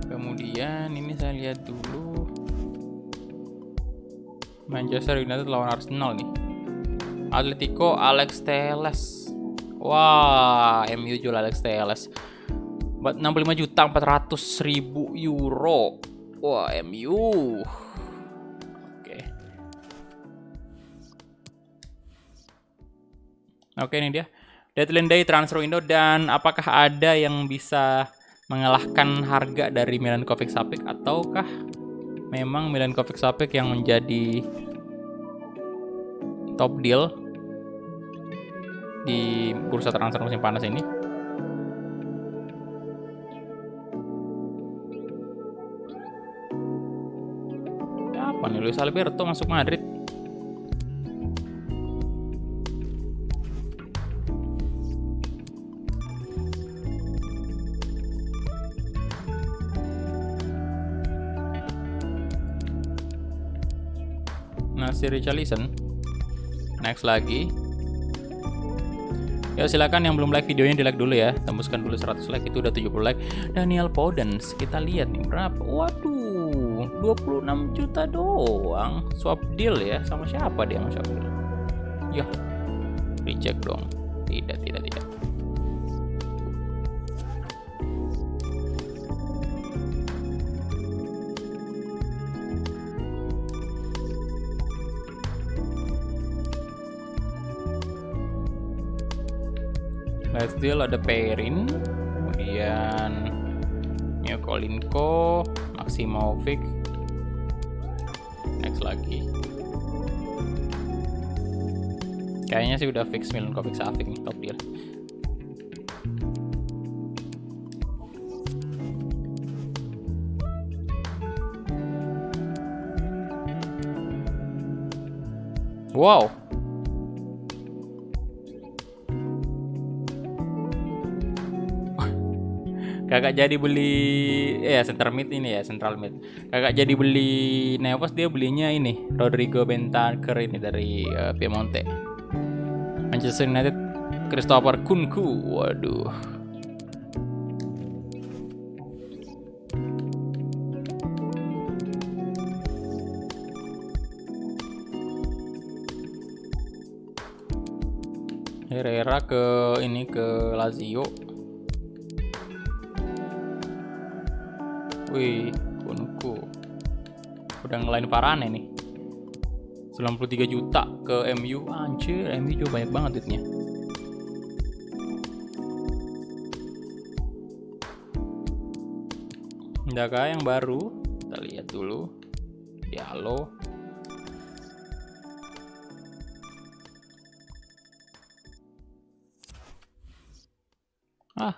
S1: Kemudian ini saya lihat dulu Manchester United lawan Arsenal nih. Atletico Alex Telles. Wah, MU jual Alex Telles 65.400.000 euro. Wah, MU. Oke, ini dia deadline day transfer window. Dan apakah ada yang bisa mengalahkan harga dari Milenkovic Savic, ataukah memang Milenkovic Savic yang menjadi top deal di bursa transfer musim panas ini? Apa nih, Luis Alberto masuk Madrid. Si Richarlison. Next lagi. Ya silakan yang belum like videonya di like dulu ya. Tembuskan dulu 100 like, itu udah 70 like. Daniel Podence, kita lihat nih berapa. Waduh, 26 juta doang. Swap deal ya, sama siapa dia mau swap deal? Ya, reject dong. Tidak. Last deal ada Perin, kemudian Kolinko, Maximovic, next lagi. Kayaknya sih udah fix Milinkovic Savic nih, top deal. Wow. Kakak jadi beli center mid ini ya, central mid. Kakak jadi beli Neves, dia belinya ini Rodrigo Bentancur ini dari Piemonte. Manchester United, Christopher Kunku. Waduh. Herrera ke Lazio. Wih, Kunku udah ngelain Varane nih. 93 juta ke MU. Anjir, MU juga banyak banget duitnya. Ndaka yang baru, kita lihat dulu. Diallo.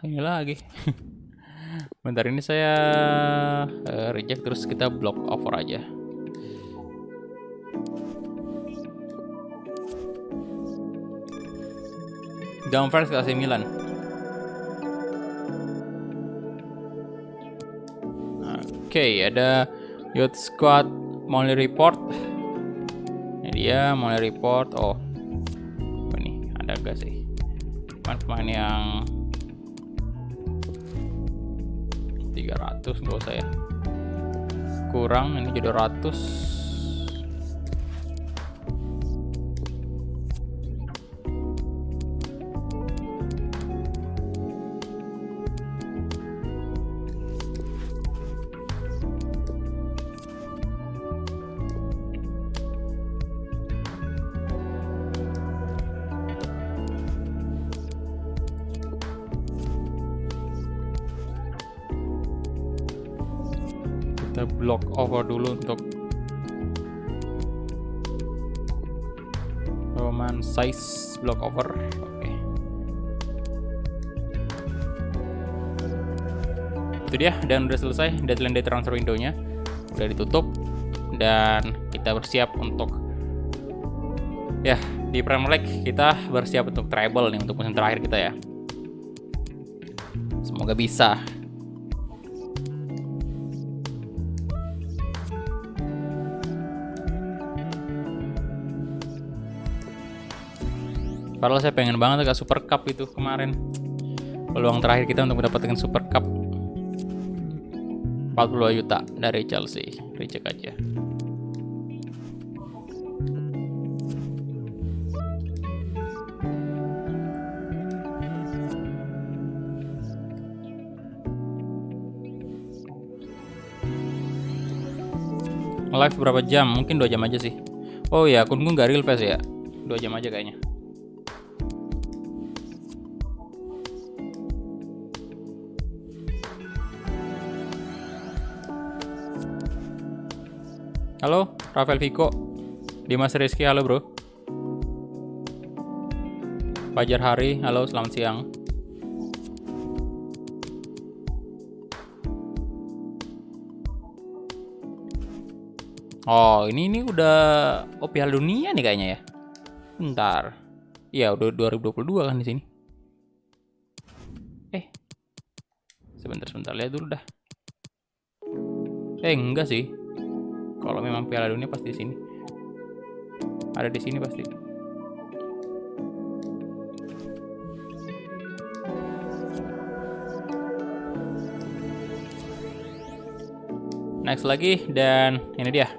S1: Ini lagi. Bentar, ini saya reject, terus kita block offer aja. Dumfries ke AC Milan. Oke, ada Youth Squad Monthly Report. Ini dia Monthly Report. Oh, ini ada gak sih pemain yang 300 gak usah ya, kurang, ini jadi 200. Kita block over dulu untuk Roman size block over. Oke. Itu dia, dan udah selesai deadline day transfer window-nya. Udah ditutup dan kita bersiap untuk di Premier League kita bersiap untuk treble nih, untuk musim terakhir kita ya. Semoga bisa. Padahal saya pengen banget ke Super Cup itu kemarin. Peluang terakhir kita untuk mendapatkan Super Cup. 42 juta dari Chelsea. Reject aja. Live berapa jam? Mungkin 2 jam aja sih. Oh ya, akunku nggak real face ya. 2 jam aja kayaknya. Halo, Rafael Vico, Dimas Rizky, halo bro. Fajar Hari, halo, selamat siang. Oh, ini udah Piala Dunia nih kayaknya ya. Bentar. Iya, udah 2022 kan di sini. Sebentar, lihat dulu dah. Enggak sih. Kalau memang Piala Dunia pasti di sini. Ada di sini pasti. Next lagi, dan ini dia.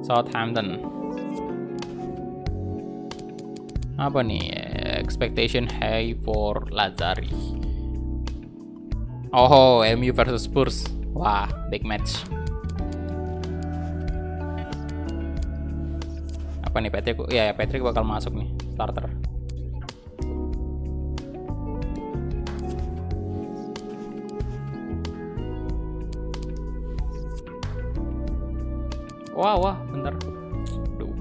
S1: Southampton. Apa nih? expectation high for Lazzari. Oh, MU versus Spurs. Wah, big match. Apa nih, Patrick? Ya, Patrick bakal masuk nih, starter. Wah, bentar. Duh.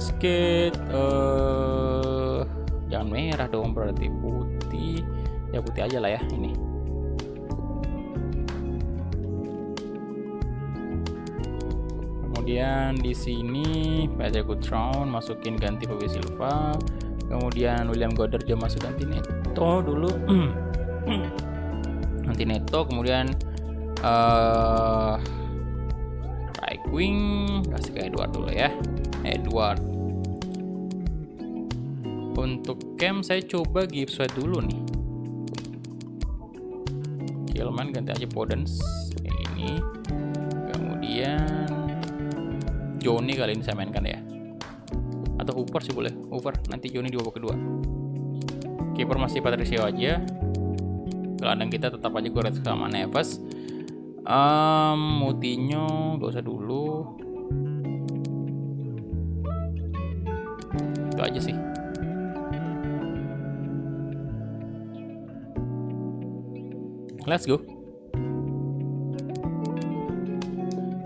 S1: Skate, jangan merah dong, berarti putih. Ya putih aja lah ya ini. Kemudian di sini Patrick Cutrone masukin ganti Fabio Silva. Kemudian William Goddard dia masuk ganti Neto dulu. Ganti Neto, kemudian right wing kasih ke Edward dulu ya. Edward. Untuk camp saya coba Gibbs White dulu nih. Gilman ganti aja Podence ini. Kemudian Johnny kali ini saya mainkan ya. Atau Hooper sih boleh. Hooper nanti Johnny di babak kedua. Kiper masih Patricio aja. Gelandang kita tetap aja Goretzka sama Neves. Moutinho gak usah dulu. Itu aja sih. Let's go.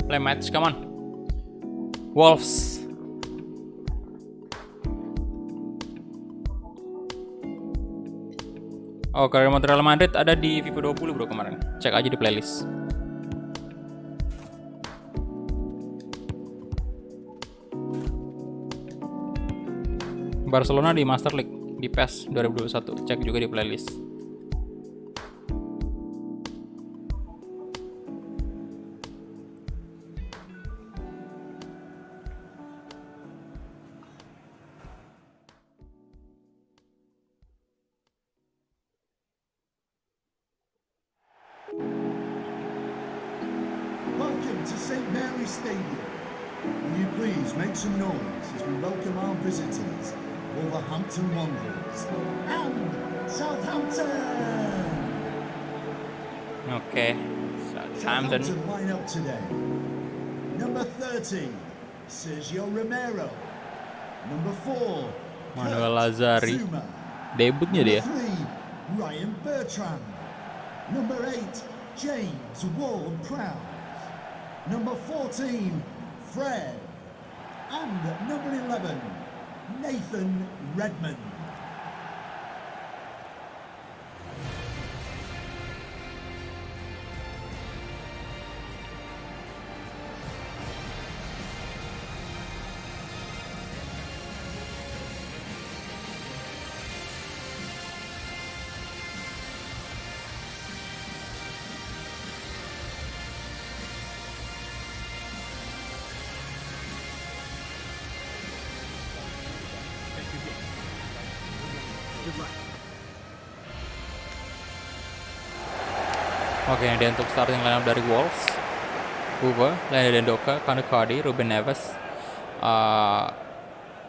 S1: Play match, come on. Wolves. Oh, karir Real Madrid ada di FIFA 20 bro kemarin. Cek aja di playlist. Barcelona di Master League di PES 2021. Cek juga di playlist.
S2: Welcome to St Mary's Stadium. Will you please make some noise as we welcome our visitors, Wolverhampton Wanderers and Southampton.
S1: Okay, Southampton
S2: line up today. Number 30, Sergio Romero. Number 4,
S1: Manuel Lazzari.
S2: Zuma.
S1: Debutnya dia.
S2: Number 3, Ryan Bertrand. Number 8, James Ward-Prowse. Number 14, Fred. And number 11, Nathan Redmond.
S1: Oke, ini dia untuk starting lineup dari Wolves. Hoover, Leonardo Doka, Kanukadi, Ruben Neves,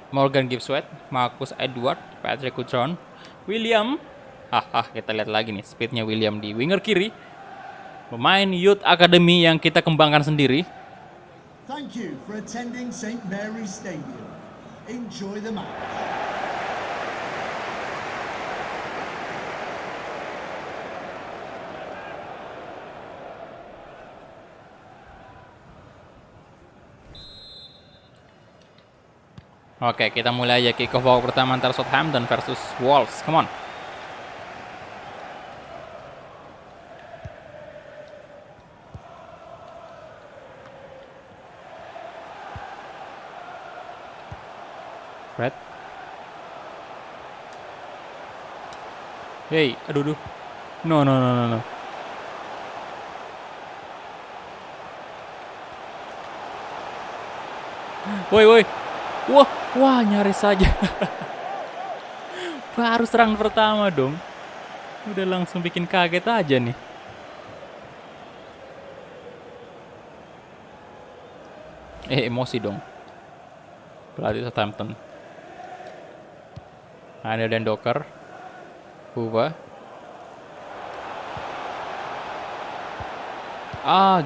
S1: Morgan Gibbs White, Marcus Edward, Patrick Cutrone, William. Kita lihat lagi nih speednya William di winger kiri. Pemain Youth Academy yang kita kembangkan sendiri.
S2: Thank you for attending St Mary's Stadium. Enjoy the match.
S1: Oke, kita mulai aja kick off babak pertama antara Southampton versus Wolves. Come on. Red. Hey, aduh. No. Woi. Wah, nyaris saja. Baru serang pertama dong. Udah langsung bikin kaget aja nih. Emosi dong. Pelatih Southampton. Ada Dan Docker, Huwa.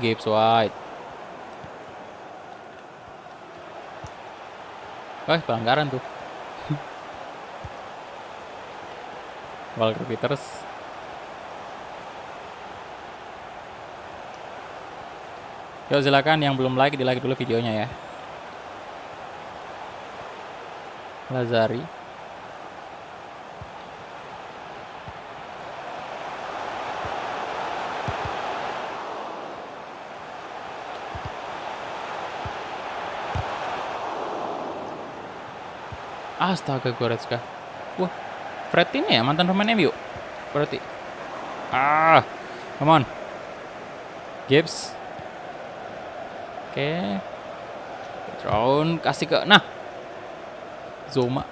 S1: Gibbs White. Wah, pelanggaran tuh. Walker Peters. Yuk silakan yang belum like, di like dulu videonya ya. Lazari. Astaga, Goretzka. Wah, Fred ini ya mantan pemain MU. Berarti. Come on. Gibbs. Oke. Drown kasih ke. Nah. Zuma.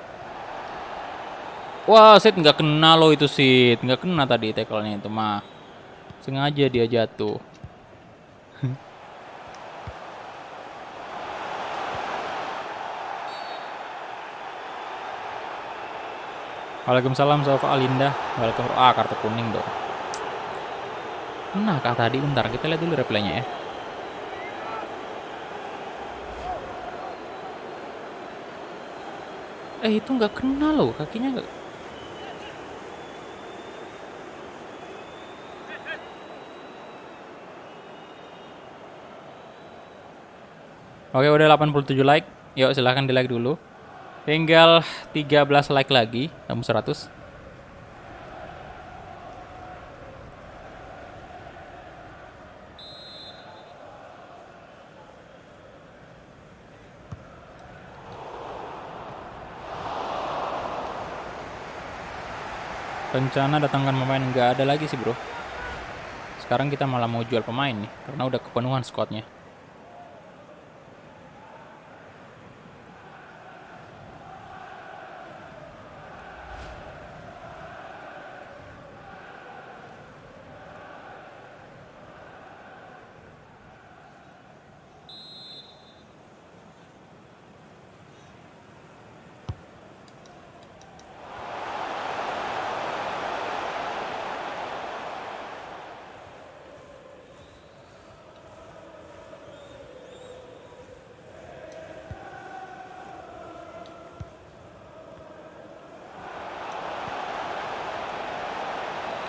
S1: Wah, Sid nggak kena loh itu Sid. Nggak kena tadi tackle-nya itu mah. Sengaja dia jatuh. Waalaikumsalam Sofa Alinda. Welcome. Kartu kuning dong. Nah, tadi bentar kita lihat dulu replaynya ya. Itu nggak kena loh, kakinya nggak. Oke, udah 87 like. Yuk silahkan di like dulu. Tinggal 13 like lagi, tembus 100. Rencana datangkan pemain nggak ada lagi sih bro. Sekarang kita malah mau jual pemain nih, karena udah kepenuhan squadnya.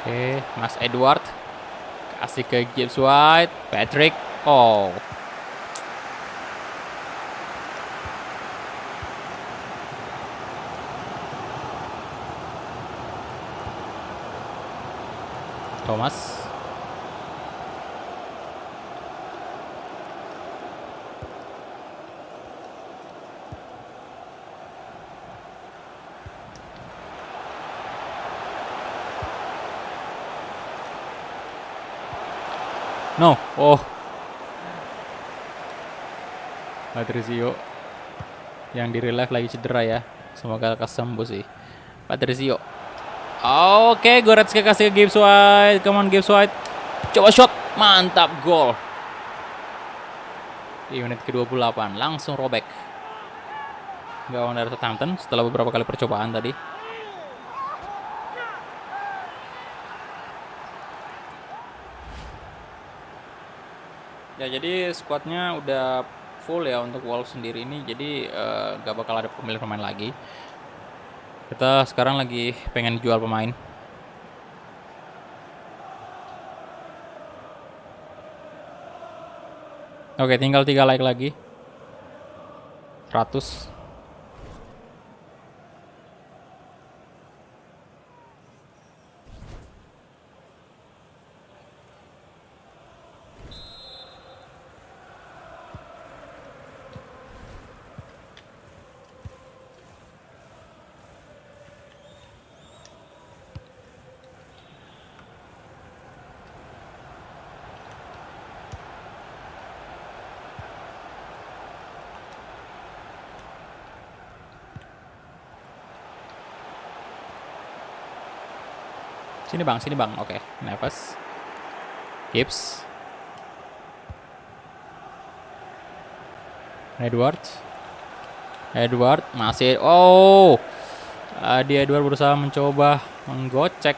S1: Oke, Mas Edward kasih ke Gibbs White, Patrick. Thomas. No, Patrizio yang di real life lagi cedera ya. Semoga kesembuh sih. Patrizio. Oke, Goretzka kasih ke Gibbs White. Come on Gibbs White. Coba shot, mantap, gol. Di menit ke-28 langsung robek. Gawang dari Southampton setelah beberapa kali percobaan tadi. Ya, jadi squadnya udah full ya untuk Wolves sendiri ini. Jadi gak bakal ada pemilihan pemain lagi. Kita sekarang lagi pengen jual pemain. Oke, tinggal 3 like lagi. 100. Sini bang. Oke, Neves, Gibbs, Edward masih. Adi Edward berusaha mencoba menggocek.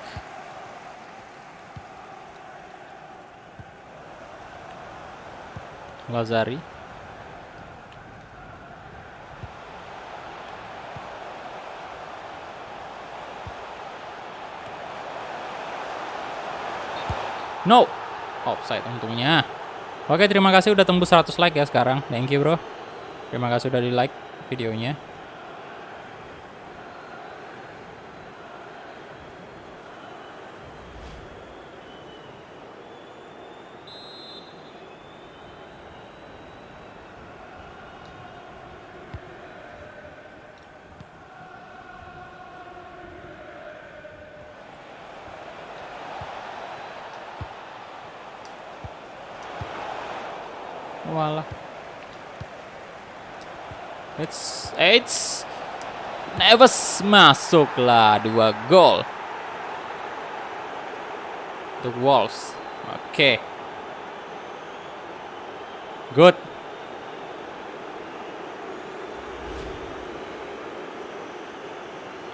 S1: Lazari. No, offside untungnya. Oke, terima kasih udah tembus 100 like ya sekarang. Thank you bro. Terima kasih udah di like videonya. Walah. It's Neves masuklah 2 gol untuk Wolves. Oke. Good.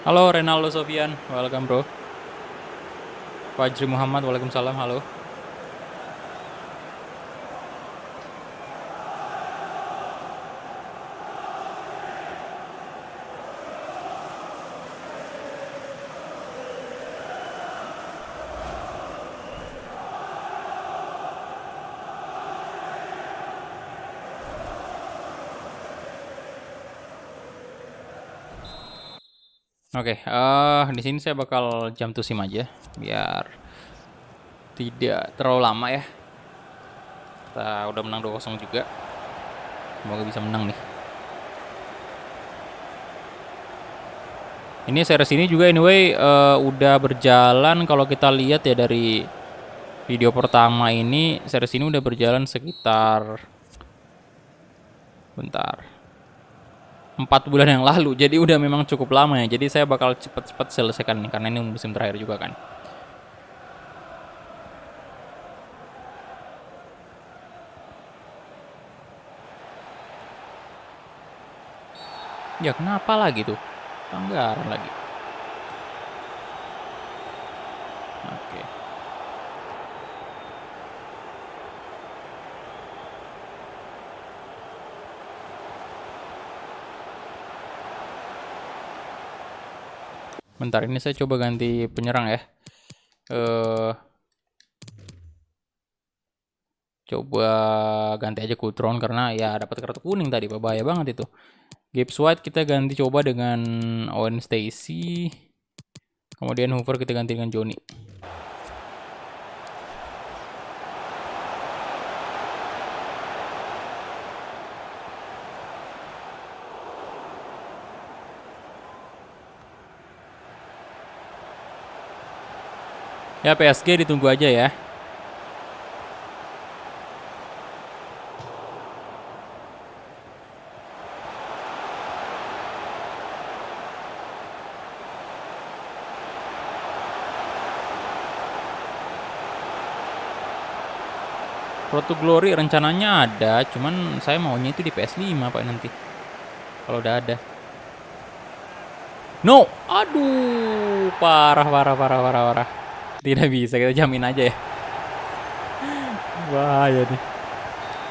S1: Halo Renaldo Sofian, welcome bro. Fajri Muhammad, waalaikumsalam, halo. Oke, di sini saya bakal jam to sim aja biar tidak terlalu lama ya. Kita udah menang 2-0 juga. Semoga bisa menang nih. Ini series ini juga anyway udah berjalan, kalau kita lihat ya dari video pertama ini, series ini udah berjalan sekitar 4 bulan yang lalu, jadi udah memang cukup lama ya. Jadi saya bakal cepet-cepet selesaikan nih karena ini musim terakhir juga kan. Ya kenapa lagi tuh? Pelanggaran lagi. Oke. Bentar, ini saya coba ganti penyerang ya. Coba ganti aja Kutron karena ya dapat kartu kuning tadi, bahaya banget itu. Gibbs White kita ganti coba dengan Owen Stacy. Kemudian Hoover kita ganti dengan Johnny. Ya PSG ditunggu aja ya. Road to Glory rencananya ada, cuman saya maunya itu di PS5 Pak nanti. Kalau udah ada. No, aduh, parah. Tidak bisa, kita jamin aja ya. Bahaya nih.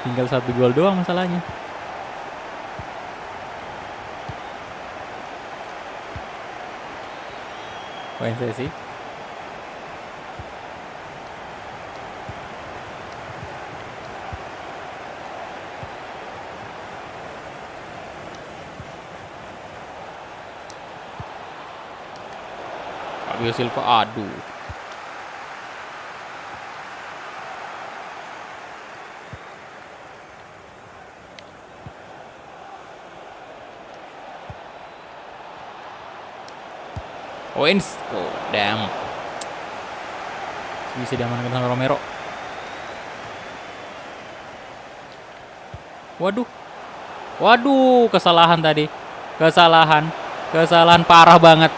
S1: Tinggal 1 gol doang masalahnya. Poin sesi. Fabio Silva, aduh. Owens, oh damn, bisa diamankan sama Romero. Waduh, kesalahan tadi, kesalahan parah banget.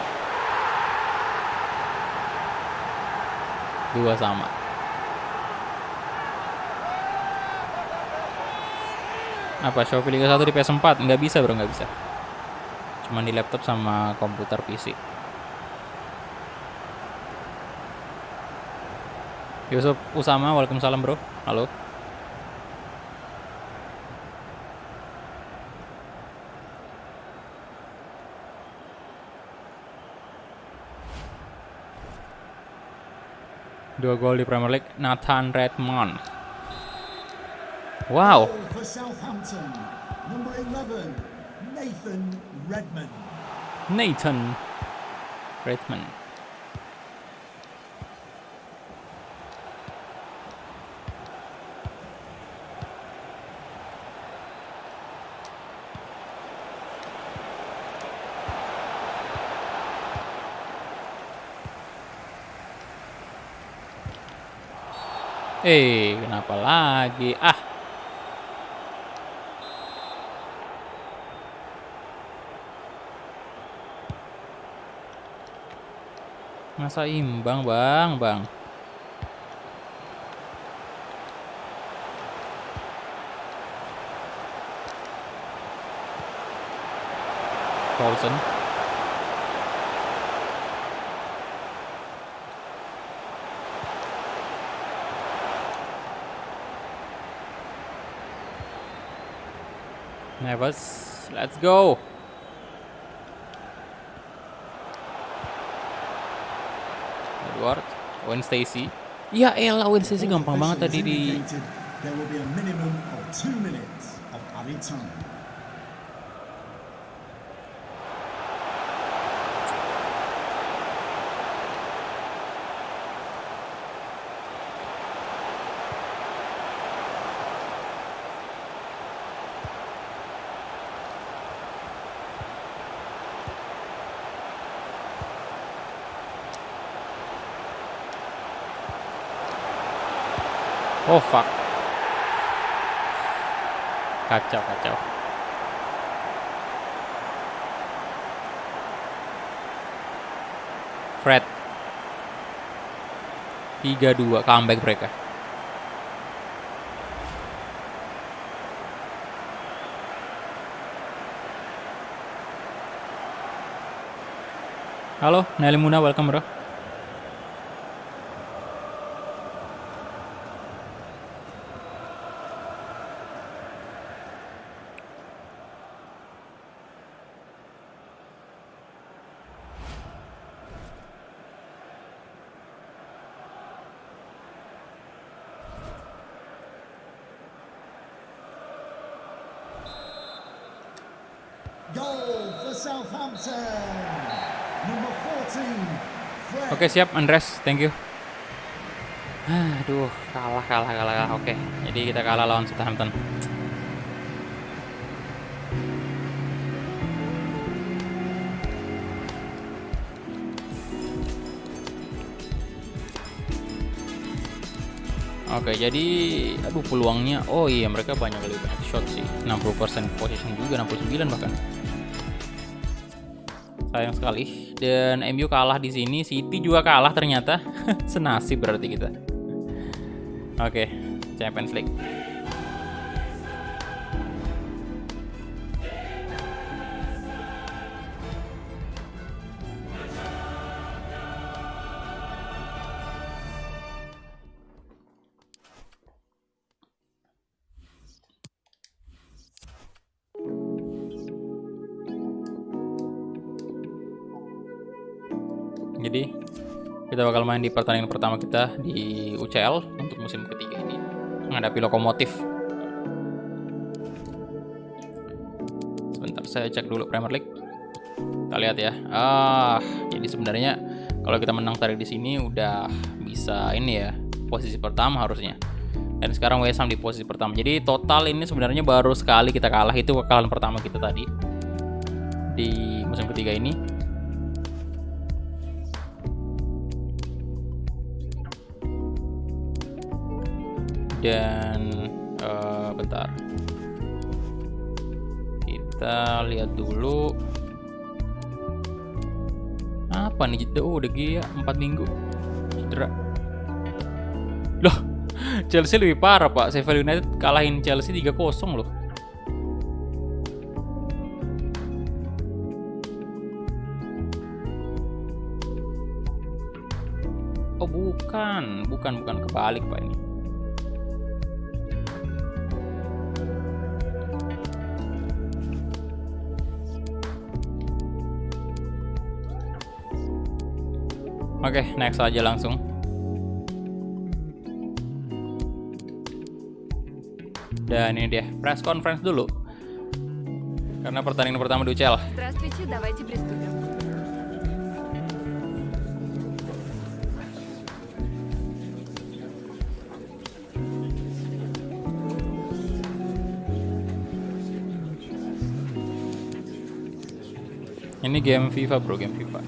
S1: 2 sama. Apa Shopee Liga 1 di PS4? Nggak bisa bro, nggak bisa. Cuman di laptop sama komputer PC. Yusuf Usama, waalaikumsalam bro. Halo. Dua gol di Premier League, Nathan Redmond. Wow.
S2: Goal for Southampton. Number 11, Nathan Redmond.
S1: Nathan Redmond. Kenapa lagi? Masa imbang, Bang. Paulson. Neves, let's go. Edward, Wayne Stacy. Ya elah, Wayne Stacy gampang banget tadi di.
S2: There will be a minimum of 2 minutes of added time.
S1: Oh fuck. Kacau. Fred. 3-2 comeback mereka. Halo, Nelly Muna, welcome bro.
S2: Goal for Southampton. Number 14, Fred.
S1: Oke, siap Andres, thank you. Aduh, kalah. Oke, jadi kita kalah lawan Southampton. Oke, jadi aduh peluangnya. Oh iya, mereka lebih banyak shot sih. 60% possession juga, 69 bahkan. Sayang sekali. Dan MU kalah di sini, City juga kalah ternyata. Senasib berarti kita. Oke, Champions League. Jadi kita bakal main di pertandingan pertama kita di UCL untuk musim ketiga ini menghadapi Lokomotif. Sebentar saya cek dulu Premier League. Kita lihat ya. Jadi sebenarnya kalau kita menang tarik di sini udah bisa ini ya, posisi pertama harusnya. Dan sekarang West Ham di posisi pertama. Jadi total ini sebenarnya baru sekali kita kalah, itu kekalahan pertama kita tadi di musim ketiga ini. Dan bentar, kita lihat dulu apa nih. De Gea 4 minggu cedera. Loh, Chelsea lebih parah pak. Sheffield United kalahin Chelsea 3-0 loh. Oh bukan kebalik Pak ini. Oke, next aja langsung. Dan ini dia, press conference dulu. Karena pertandingan pertama di UCL.
S4: Здравствуйте, давайте приступим.
S1: Ini game FIFA bro, game FIFA.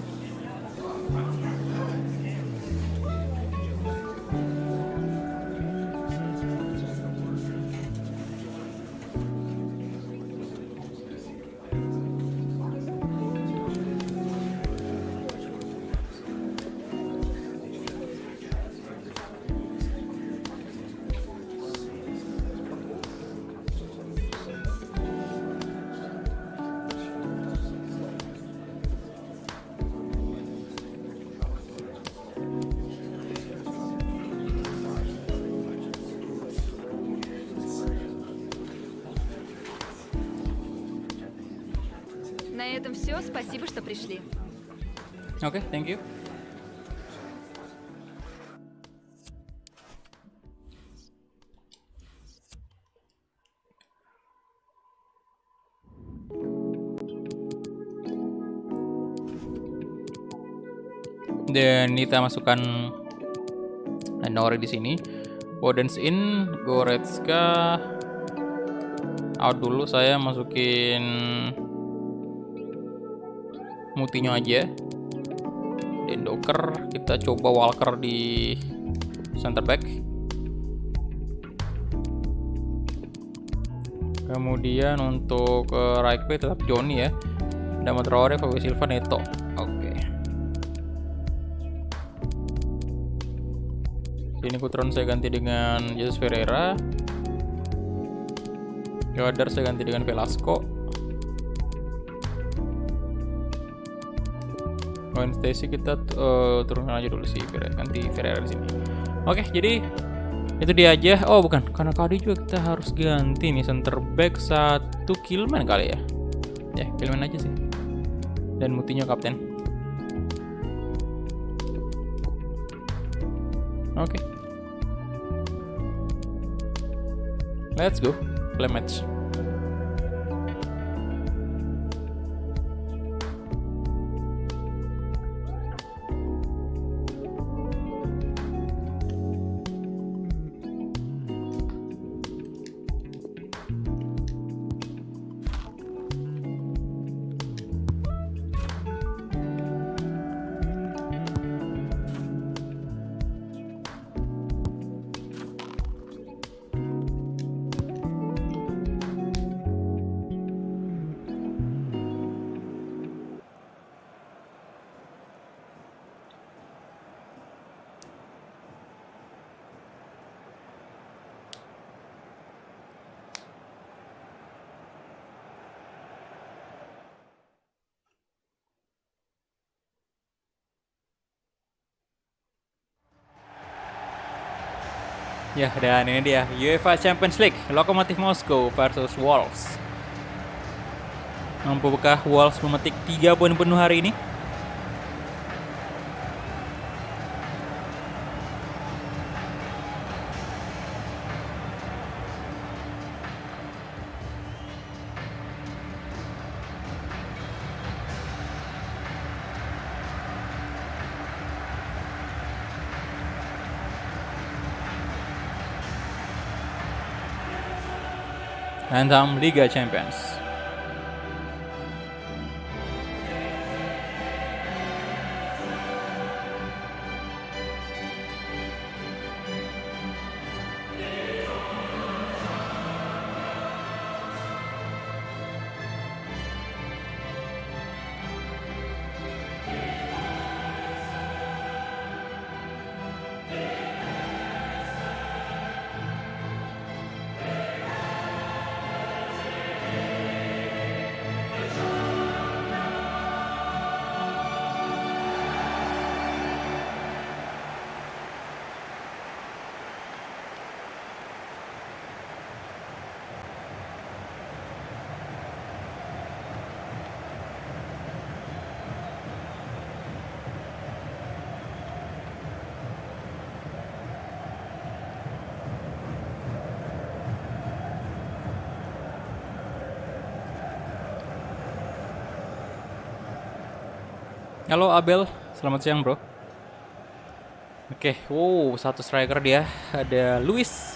S4: На этом все. Спасибо, что пришли.
S1: Oke, thank you. Dan kita masukkan Nori di sini. Woden's in, Goretzka out dulu. Saya masukin Moutinho aja. Dan Docker, kita coba Walker di center back. Kemudian untuk right back tetap Johnny ya. Adama Traore, Fabio Silva, Neto. Oke. Sini Kutron saya ganti dengan Jesus Ferreira. Yoder saya ganti dengan Velasco. Stacy kita turunkan aja dulu sih, ganti Ferreira di sini. Oke, jadi itu dia aja. Oh bukan, karena kali juga kita harus ganti nih center back satu Kilman kali ya. Ya Kilman aja sih. Dan Moutinho kapten. Oke. Let's go play match. Ya, dan ini dia UEFA Champions League, Lokomotiv Moskow versus Wolves. Mampukah Wolves memetik 3 poin penuh hari ini? Hantam Liga Champions. Halo Abel, selamat siang bro. Oke, wow, satu striker dia. Ada Luis.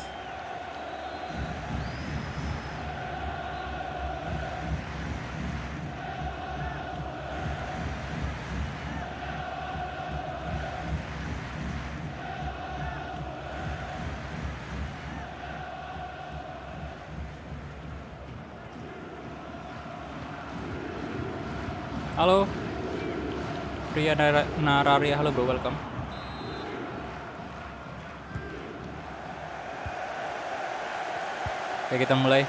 S1: Halo Pria Nararia, halo bro, welcome. Oke, kita mulai.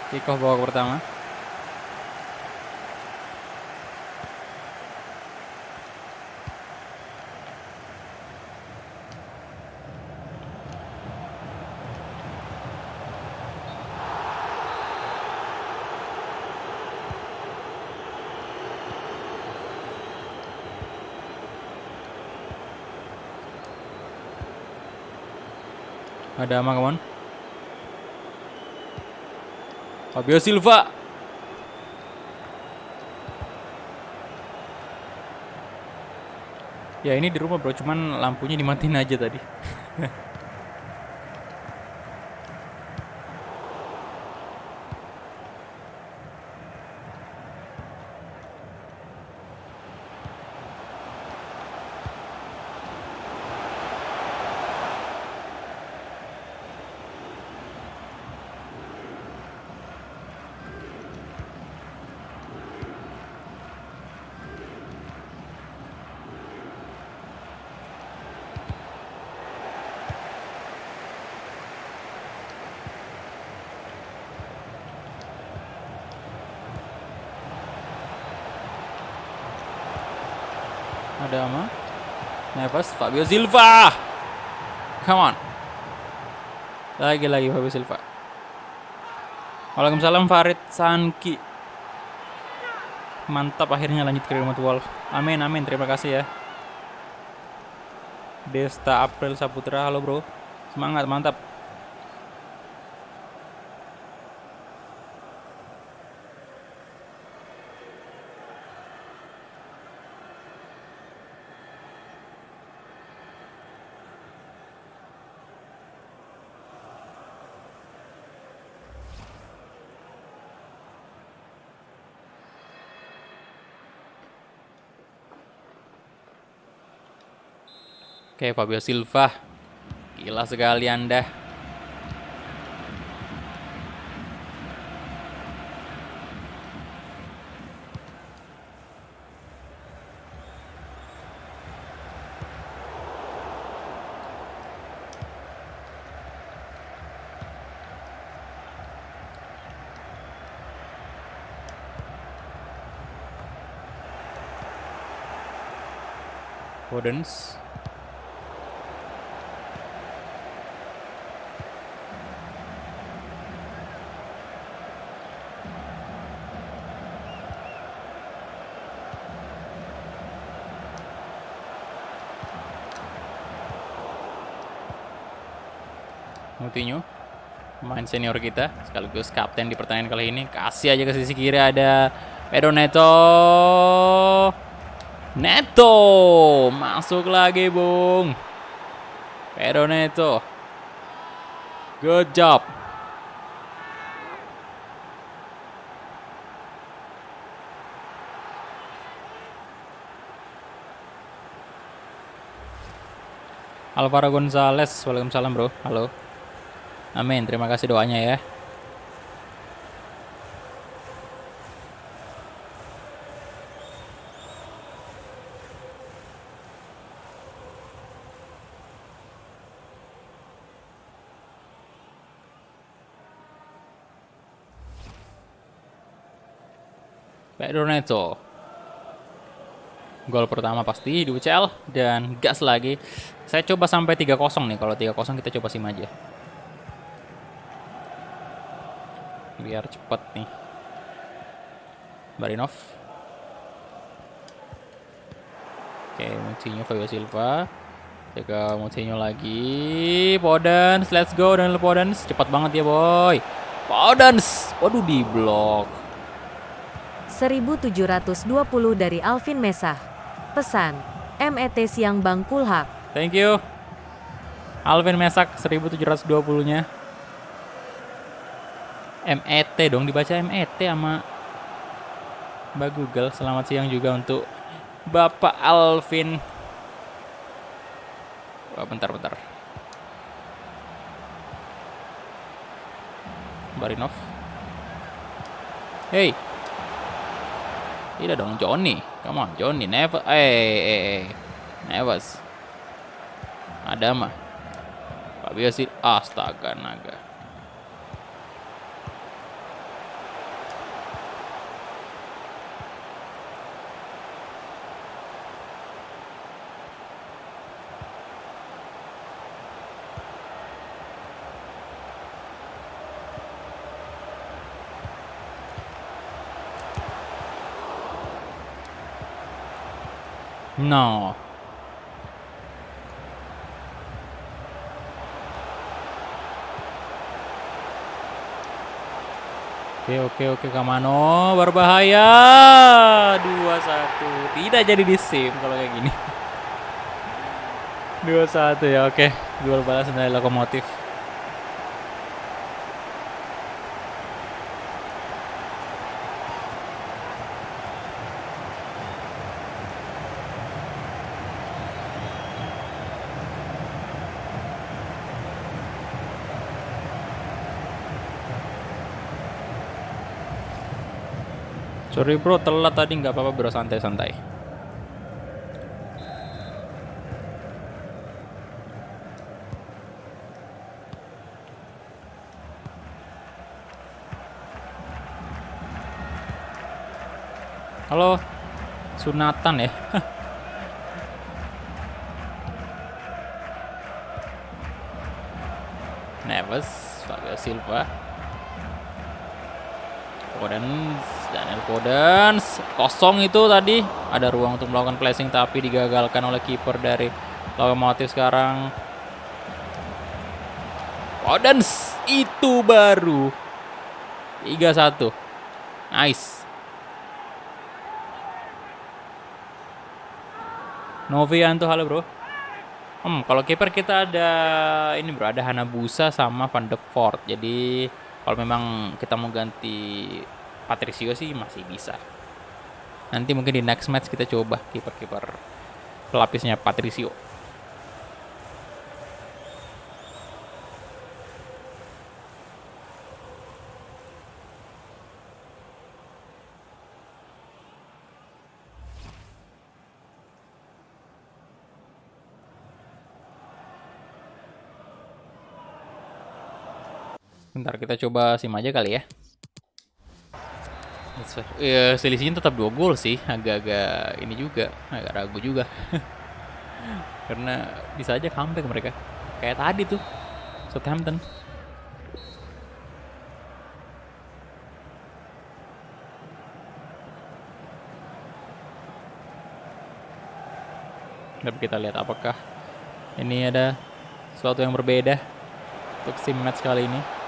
S1: Kick off babak pertama. Ada Ama, come on. Fabio Silva. Ya ini di rumah bro, cuman lampunya dimatiin aja tadi. Ada Ama, Neves, Fabio Silva. Come on. Lagi Fabio Silva. Waalaikumsalam Farid Sanki. Mantap, akhirnya lanjut ke remote wall. Amin, terima kasih ya. Desta April Saputra, halo bro. Semangat, mantap. Oke, Fabio Silva. Gila sekali Anda. Podens. Moutinho, pemain senior kita sekaligus kapten di pertandingan kali ini. Kasih aja ke sisi kiri, ada Pedro Neto masuk lagi Bung. Pedro Neto, good job. Alvaro Gonzalez, waalaikumsalam bro, halo. Amin, terima kasih doanya ya. Pedro Neto. Gol pertama pasti di UCL dan gas lagi. Saya coba sampai 3-0 nih. Kalau 3-0 kita coba sim aja. Biar cepet nih. Barinov. Oke, Moutinho, Fabio Silva. Jaga Moutinho lagi. Podens, let's go Daniel Podens. Cepat banget ya boy. Podens. Waduh, di blok.
S3: 1720 dari Alvin Mesah. Pesan, MET Siang Bang Kulhak.
S1: Thank you. Alvin Mesak 1720-nya. MET dong, dibaca MET sama Mbak Google. Selamat siang juga untuk Bapak Alvin. Wah, bentar. Barinov. Hey. Tidak dong, Johnny. Come on, Johnny. Never. Nevers. Ada mah. Fabio sih. Astaga naga. No. Oke, Kamano berbahaya. 2-1. Tidak jadi di sim kalau kayak gini. 2-1 ya, oke. Gol balas dari Lokomotif. Sorry bro, telat tadi, nggak apa-apa bro, santai-santai. Halo, sunatan ya. Neves, Fabio Silva. Daniel Podens kosong itu tadi, ada ruang untuk melakukan flashing tapi digagalkan oleh kiper dari Lokomotif sekarang. Podens itu baru 3-1. Nice. Novianto, halo bro. Kalau kiper kita ada ini bro, ada Hanabusa sama Van de Voort. Jadi kalau memang kita mau ganti Patricio sih masih bisa. Nanti mungkin di next match kita coba kiper-kiper pelapisnya Patricio. Bentar, kita coba sim aja kali ya. Selisihnya tetap 2 gol sih. Agak-agak ini juga, agak ragu juga. Karena bisa aja comeback mereka. Kayak tadi tuh, Southampton. Tapi kita lihat apakah ini ada sesuatu yang berbeda untuk sim match kali ini.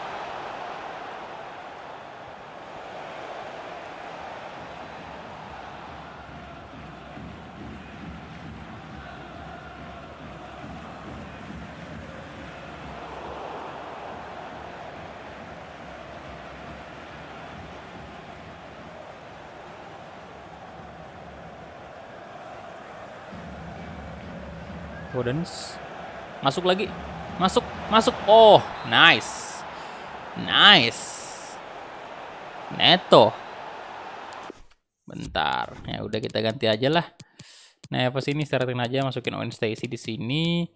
S1: Podens masuk lagi, masuk. Oh, nice. Neto. Bentar, ya udah kita ganti aja lah. Nah, apa sini starting aja, masukin Owen Stacy di sini.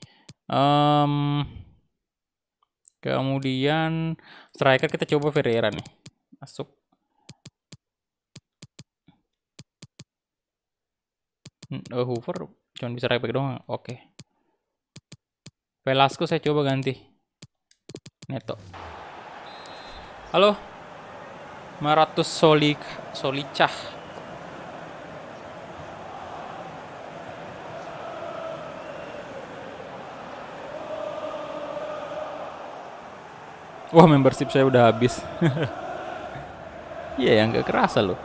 S1: Kemudian striker kita coba Ferreira nih, masuk. Hoover cuma bisa right back doang, oke. Velasco saya coba ganti Neto. Halo, Maratus Solicah. Wah, membership saya udah habis. Iya, yang gak kerasa loh.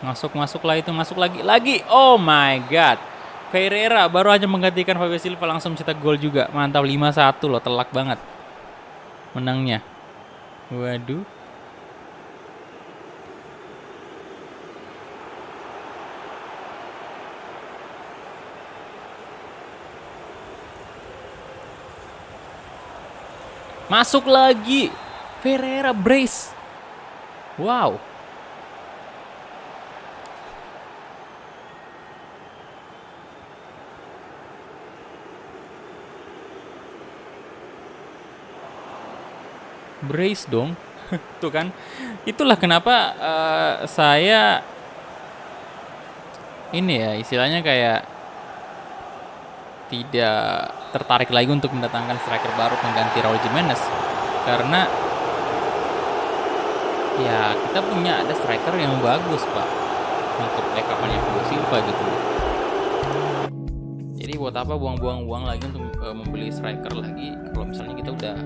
S1: Masuk lah itu, masuk lagi. Oh my god. Ferreira baru aja menggantikan Fabio Silva langsung cetak gol juga. Mantap 5-1 loh, telak banget menangnya. Waduh. Masuk lagi. Ferreira brace. Wow. Brace dong. Tuh kan. Itulah kenapa saya ini ya istilahnya kayak tidak tertarik lagi untuk mendatangkan striker baru pengganti Raul Jimenez, karena ya kita punya ada striker yang bagus Pak untuk backup-nya Fabio Silva gitu. Jadi buat apa buang-buang uang lagi untuk membeli striker lagi kalau misalnya kita udah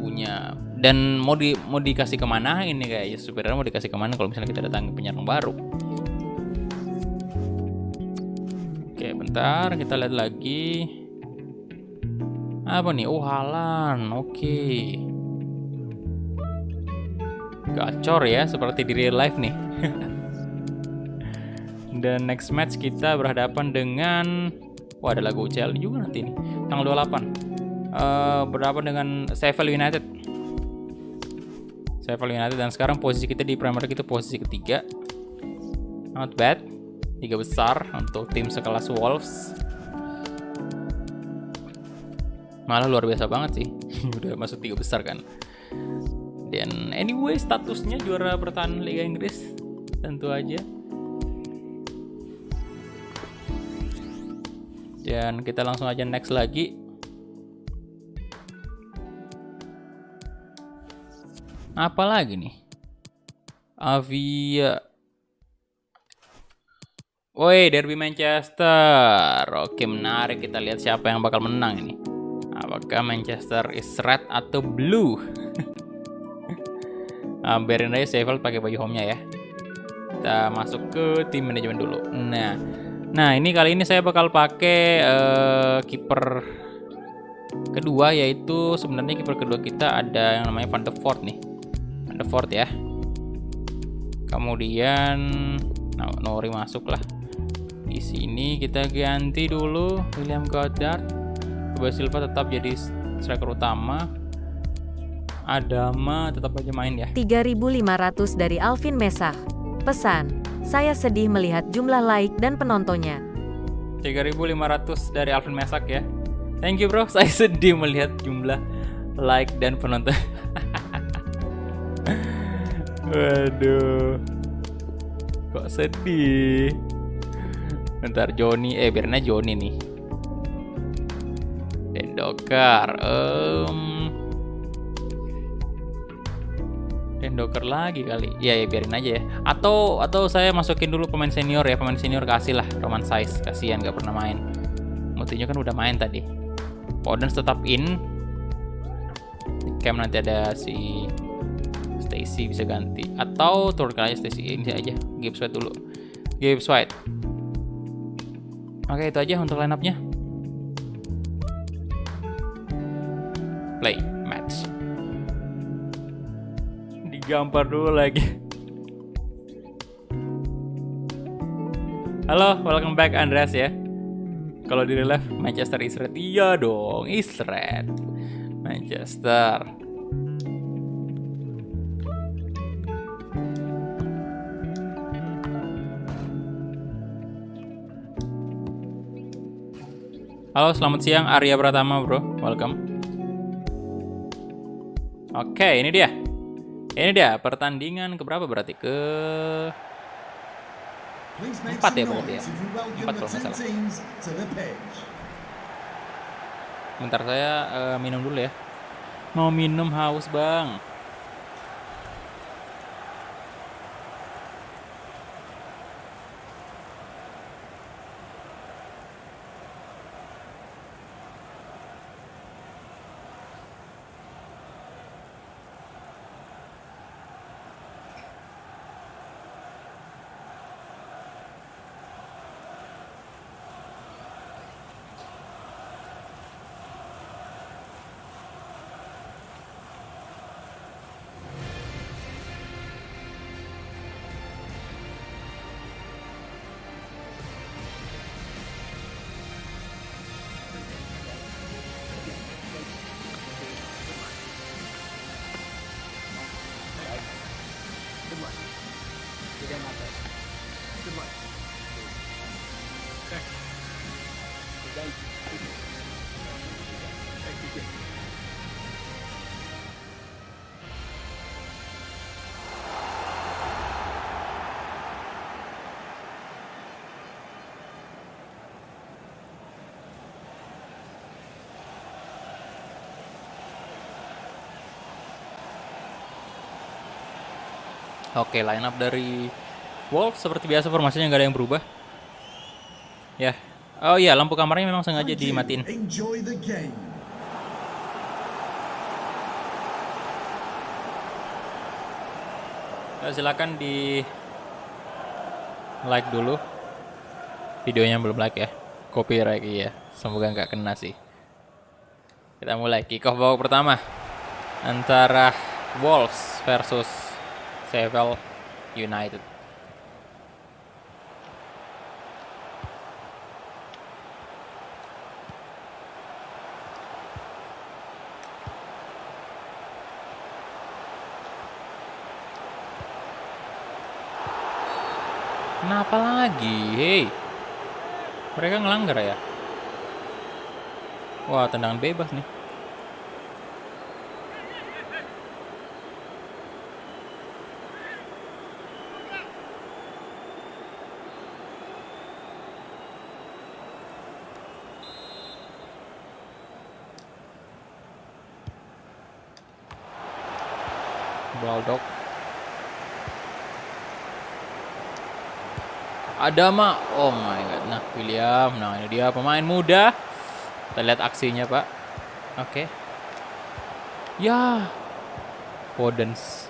S1: punya, dan mau dikasih kemana ini kayak sebenarnya mau dikasih kemana kalau misalnya kita datang penyerang baru. Oke, bentar kita lihat lagi. Apa nih? Oh, Haaland. Oke. Gacor ya, seperti di real life nih. Dan next match kita berhadapan dengan ada lagu UCL juga nanti nih. Tanggal 28. Berhadapan dengan Sheffield United. Dan sekarang posisi kita di Premier League itu posisi ketiga. Not bad. 3 besar untuk tim sekelas Wolves. Malah luar biasa banget sih. Udah masuk 3 besar kan. Dan anyway statusnya juara bertahan Liga Inggris tentu aja. Dan kita langsung aja next lagi. Apa lagi nih? Avia. Woi, Derby Manchester. Oke, menarik. Kita lihat siapa yang bakal menang ini. Apakah Manchester is red atau blue? Biarin aja Sheffield pakai baju home-nya ya. Kita masuk ke tim manajemen dulu. Nah ini kali ini saya bakal pakai kiper kedua, yaitu sebenarnya kiper kedua kita ada yang namanya Van de Voort nih. Van de Voort ya. Kemudian Nori masuk lah. Di sini kita ganti dulu William Goddard. Fabio Silva tetap jadi striker utama. Adama tetap aja main ya.
S3: 3.500 dari Alvin Mesah. Pesan, saya sedih melihat jumlah like dan penontonnya.
S1: 3.500 dari Alvin Mesak ya. Thank you bro, saya sedih melihat jumlah like dan penonton. Waduh, kok sedih. Bentar, Joni, biarnya Joni nih. Dendokar, Dendokar lagi kali. Ya biarin aja ya. Atau saya masukin dulu pemain senior ya. Pemain senior kasih lah Roman Saiz. Kasihan gak pernah main. Moutinho kan udah main tadi. Podence tetap in. Di camp nanti ada si Stacy bisa ganti. Atau turunkan aja Stacy ini aja. Gibbs White dulu. Gibbs White. Oke, itu aja untuk line up-nya. Play match. Digampar dulu lagi. Halo, welcome back Andreas ya. Kalau di real life Manchester is red. Iya dong, is red. Manchester. Halo, selamat siang Arya Pratama bro, welcome. Oke, ini dia. Ini dia pertandingan keberapa berarti? Ke 4 ya berarti ya. 4 kalau nggak salah. Bentar saya minum dulu ya. Mau minum, haus bang. Oke, line up dari Wolves seperti biasa formasinya nggak ada yang berubah. Ya. Oh iya, lampu kamarnya memang sengaja
S2: Thank you.
S1: dimatiin.
S2: Enjoy the game.
S1: Silakan di like dulu. Videonya belum like ya. Copyright ya. Semoga nggak kena sih. Kita mulai kick off babak pertama antara Wolves versus Sheffield United. Kenapa lagi? Hei. Mereka ngelanggar ya? Wah, tendangan bebas nih. Baldock. Adama, oh my god. Nah, William, nah ini dia pemain muda. Kita lihat aksinya, Pak. Oke. Ya. Podence.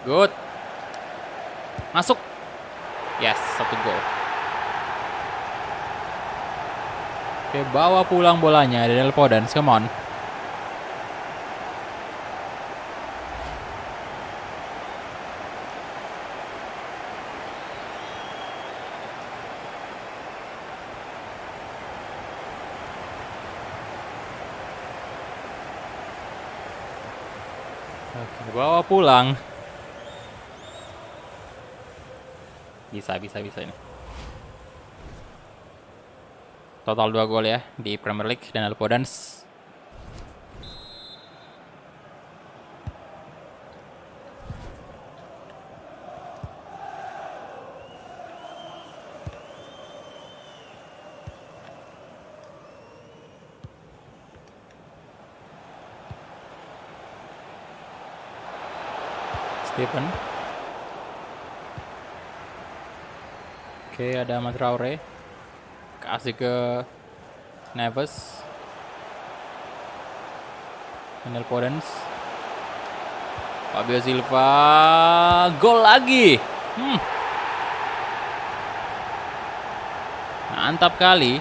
S1: Good. Masuk. Yes, 1 gol. Oke, bawa pulang bolanya Daniel Podence, come on. Oke, bawa pulang. Bisa ini. Total 2 gol ya di Premier League Daniel Podence. Stephen. Oke, ada Ahmad Traore. Kasih ke Neves. Daniel Podence. Fabio Silva. Gol lagi. Mantap kali.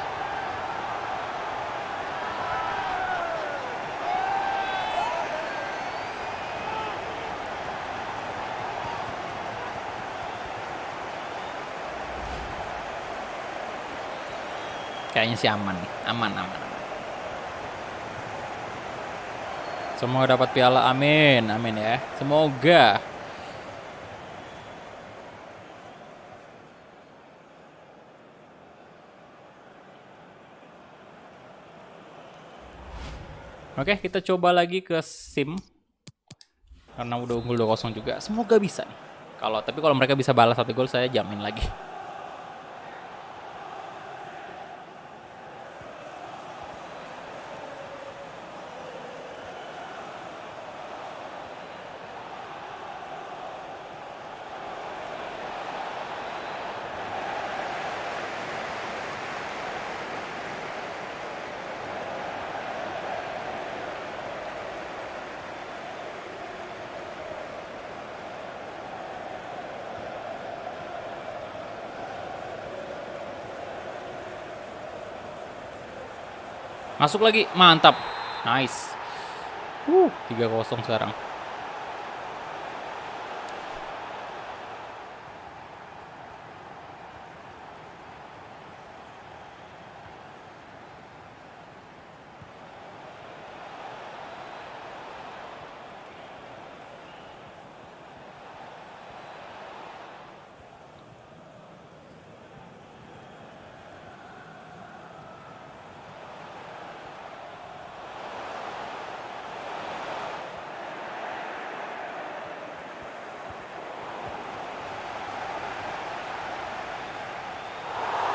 S1: Kayaknya sih aman nih. Aman. Semoga dapat piala, amin ya. Semoga. Oke, kita coba lagi ke SIM. Karena udah unggul 2-0 juga. Semoga bisa nih. Tapi kalau mereka bisa balas 1 gol, saya jamin lagi. Masuk lagi, mantap. Nice. 3-0 sekarang.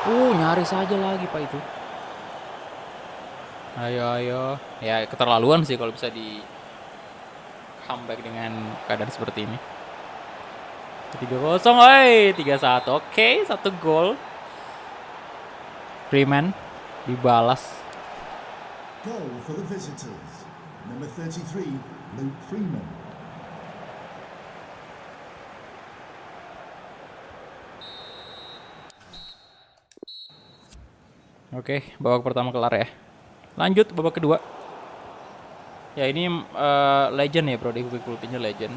S1: Nyaris aja lagi Pak itu. Ayo. Ya keterlaluan sih kalau bisa di comeback dengan keadaan seperti ini. 3-0, 3-1. Oke, 1 gol. Freeman dibalas.
S2: Goal for the visitors. Number 33, Luke Freeman.
S1: Oke, babak pertama kelar ya. Lanjut babak kedua. Ya ini legend ya bro, di Quick Ultimate legend.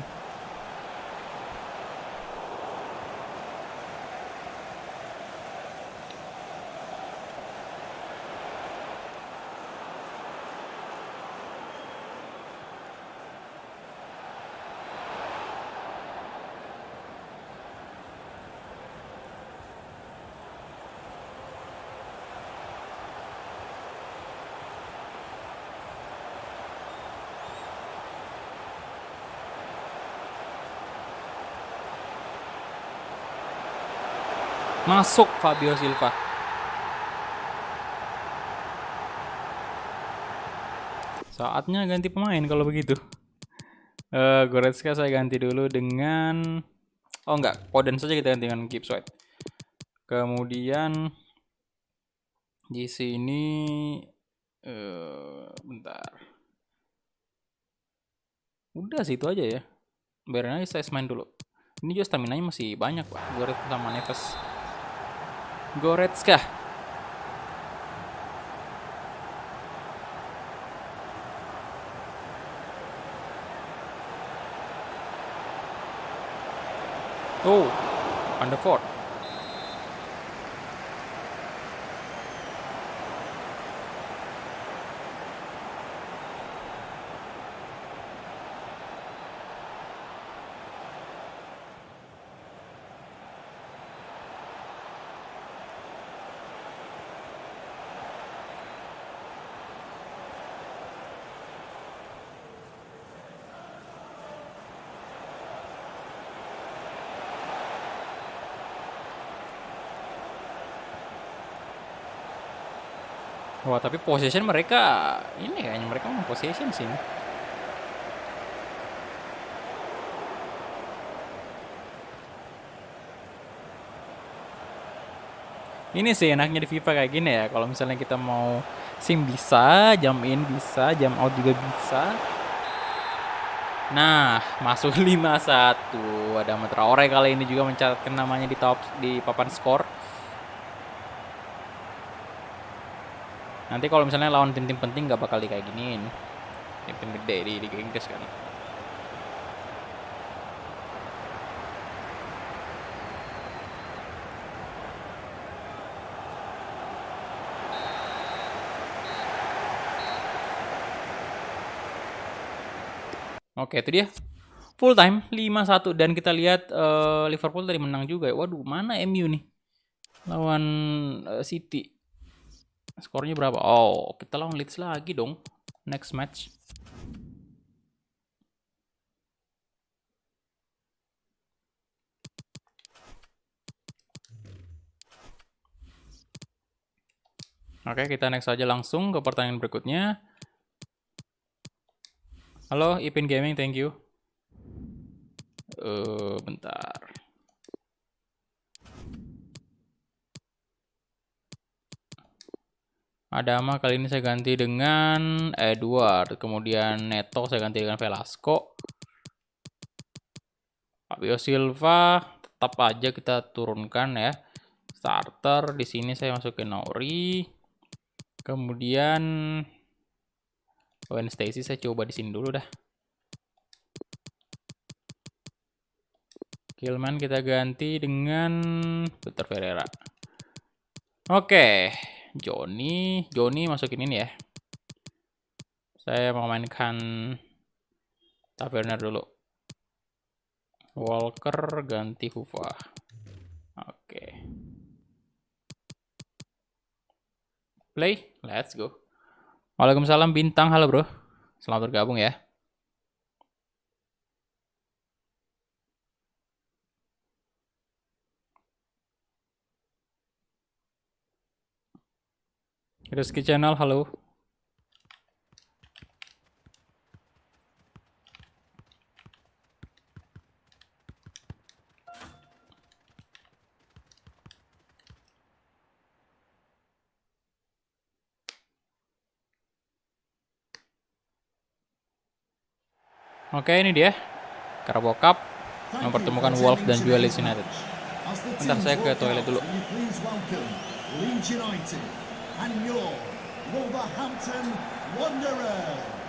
S1: Masuk Fabio Silva. Saatnya ganti pemain kalau begitu. Goretzka saya ganti dulu dengan Foden saja kita ganti dengan Gibbs White. Kemudian di sini bentar. Udah sih itu aja ya. Biarin aja saya main dulu. Ini juga stamina-nya masih banyak Pak. Goretzka sama Neves. Goretzka. Van der Voort. Wah, tapi possession mereka ini kayaknya mereka mau possession sih. Ini sih enaknya di FIFA kayak gini ya. Kalau misalnya kita mau sim bisa, jam in bisa, jam out juga bisa. Nah, masuk 5-1. Ada Traore kali ini juga mencatatkan namanya di papan skor. Nanti kalau misalnya lawan tim-tim penting nggak bakal kayak giniin. Tim-tim gede di Liga Inggris kan. Oke, itu dia. Full time 5-1 dan kita lihat Liverpool tadi menang juga ya. Waduh, mana MU nih? Lawan City. Skornya berapa? Oh, kita lawan Leeds lagi dong. Next match. Oke, kita next aja langsung ke pertanyaan berikutnya. Halo, Ipin Gaming, thank you. Bentar. Adama kali ini saya ganti dengan Edward. Kemudian Neto saya ganti dengan Velasco. Fabio Silva tetap aja kita turunkan ya. Starter di sini saya masukin Nauri. Kemudian Owen Stacy saya coba di sini dulu dah. Killman kita ganti dengan Peter Ferreira. Oke, Johnny masukin ini ya. Saya mau mainkan Taverner dulu. Walker ganti Huva. Oke. Play, let's go. Waalaikumsalam Bintang, halo bro. Selamat bergabung ya. Rizky Channel, halo. Oke, ini dia Carabao Cup mempertemukan Wolves dan juga Leeds United. Bentar, saya ke toilet dulu.
S2: Please welcome Leeds United and your Wolverhampton Wanderers.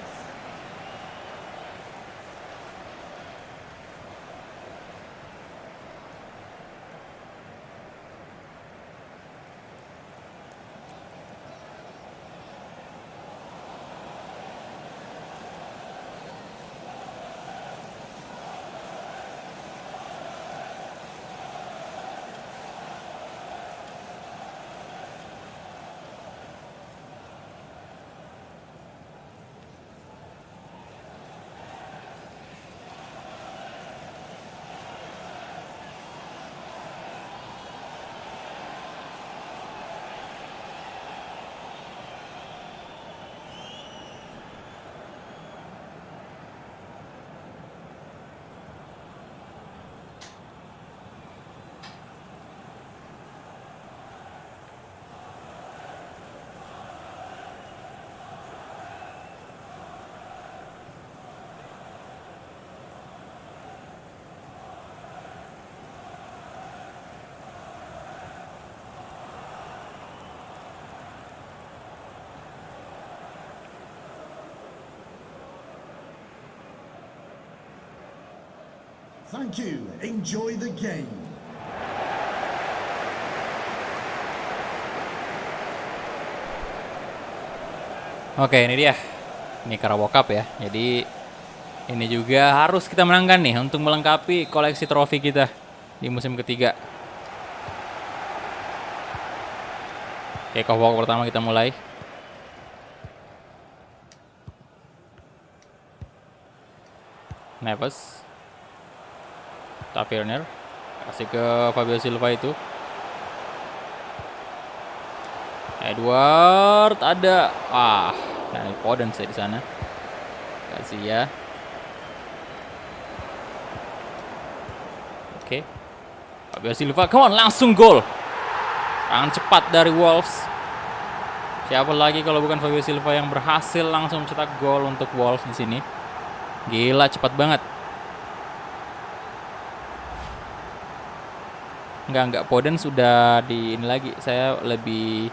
S2: Thank you. Enjoy the game.
S1: Oke, ini dia. Ini Carabao Cup ya. Jadi ini juga harus kita menangkan nih untuk melengkapi koleksi trofi kita di musim ketiga. Oke, babak pertama kita mulai. Neves, Taverner, kasih ke Fabio Silva itu. Edward ada, Danny Foden di sana. Kasih ya. Oke, Fabio Silva, come on, langsung gol. Tangan cepat dari Wolves. Siapa lagi kalau bukan Fabio Silva yang berhasil langsung mencetak gol untuk Wolves di sini. Gila, cepat banget. Enggak, Foden sudah di ini lagi. Saya lebih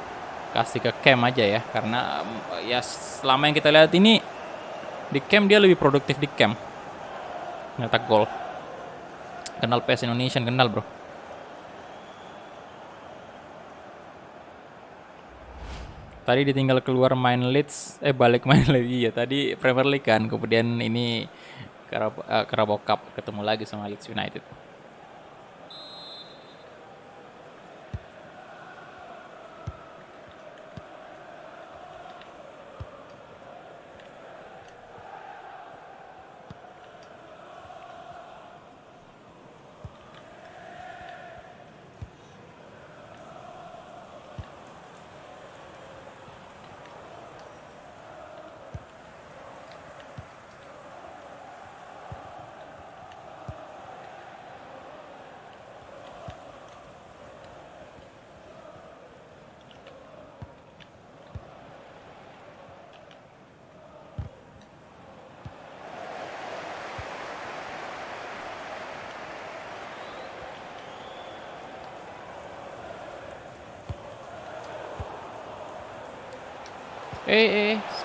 S1: kasih ke Cam aja ya, karena ya selama yang kita lihat ini di Cam dia lebih produktif di Cam. Nyetak gol. Kenal PES Indonesia, kenal bro. Tadi ditinggal keluar main Leeds, balik main lagi ya. Tadi Premier League kan, kemudian ini Carabao Cup ketemu lagi sama Leeds United.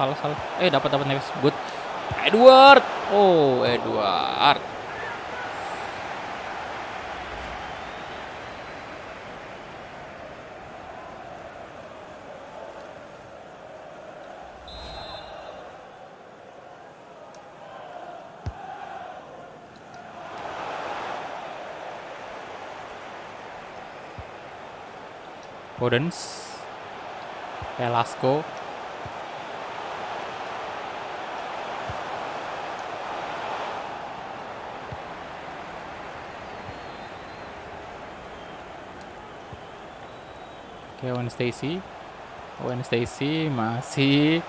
S1: Salah. Dapat Neves. Good. Edward. Oh, Edward. Podens. Velasco. Kevin Stacy. Owen Stacy masih.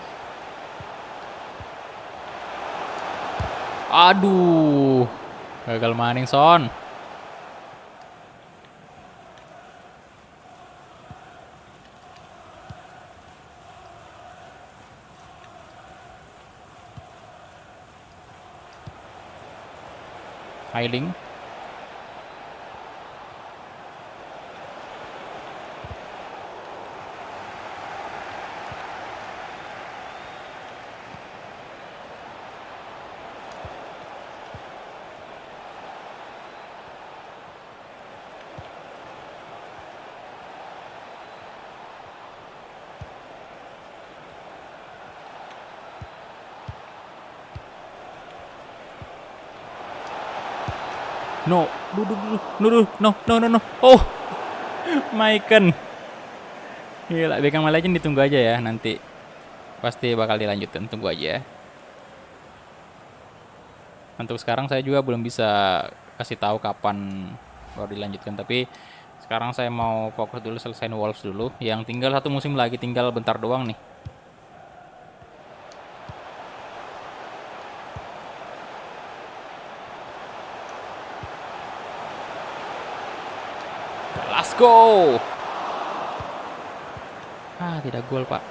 S1: Aduh, gagal maning Son. Hailing. No, no. Oh, Maicon. Gila, Beckham Legend ditunggu aja ya nanti. Pasti bakal dilanjutkan, tunggu aja ya. Untuk sekarang saya juga belum bisa kasih tahu kapan baru dilanjutkan, tapi sekarang saya mau fokus dulu selesaiin Wolves dulu. Yang tinggal 1 musim lagi, tinggal bentar doang nih. Let's go. Tidak gol, Pak.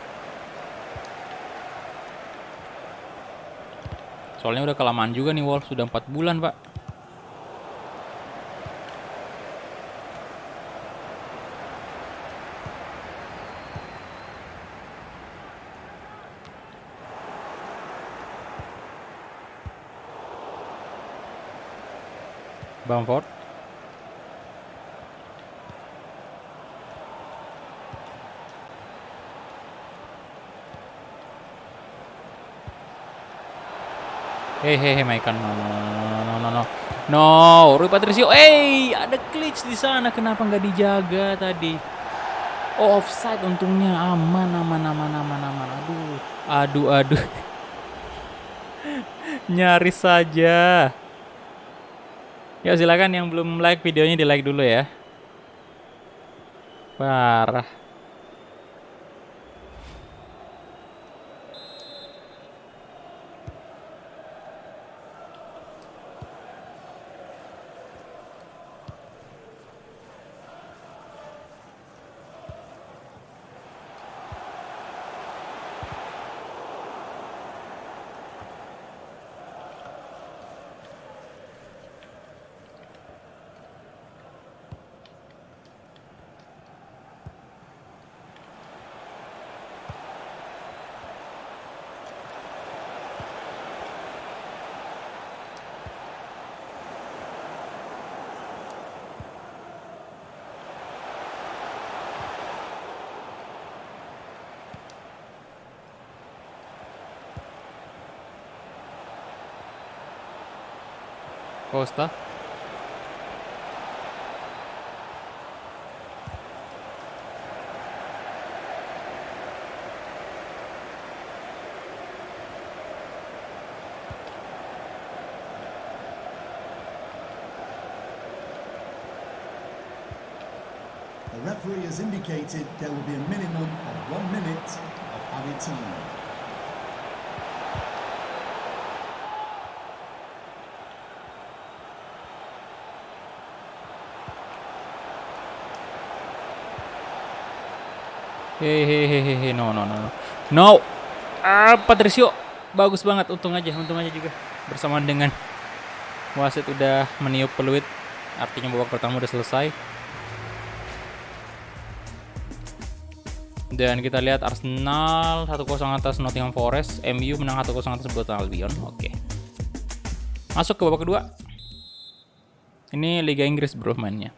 S1: Soalnya udah kelamaan juga nih Wolves, sudah 4 bulan, Pak. Bamford. Hehehe, Maicon. No, Rui Patricio. Ada glitch di sana. Kenapa nggak dijaga tadi? Oh, offside untungnya. Aman. Aduh. Nyaris saja. Ya, silakan yang belum like videonya di like dulu ya. Parah. Costa.
S2: The referee has indicated there will be a minimum of 1 minute of added time.
S1: Hehehe, no. Patricio bagus banget, untung aja juga bersamaan dengan wasit udah meniup peluit, artinya babak pertama udah selesai. Dan kita lihat Arsenal 1-0 atas Nottingham Forest, MU menang 1-0 atas Brighton Albion. Oke. Masuk ke babak kedua. Ini Liga Inggris bro mainnya.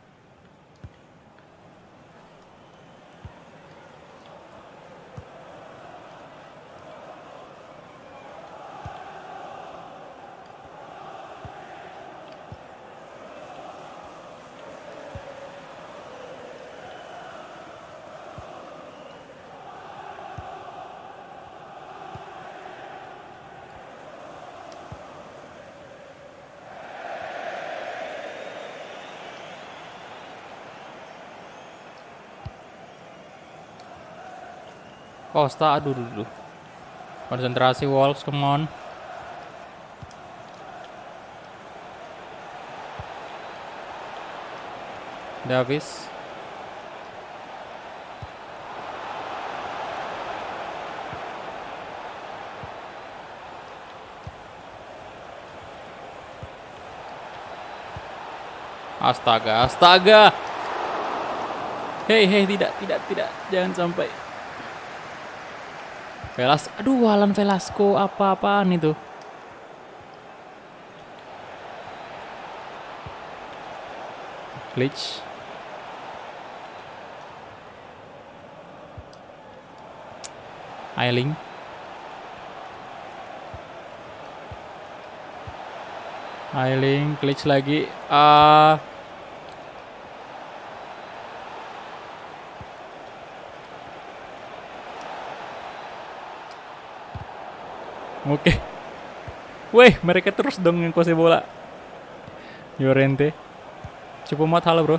S1: Costa, aduh. Konsentrasi Wolves, come on. Davis. Astaga. Hei, tidak. Jangan sampai. Alan Velasco apa-apaan itu. Glitch. Ailing. Glitch lagi. Oke. Weh, mereka terus dong ngekuasai bola. Llorente. Coba mat halo, bro.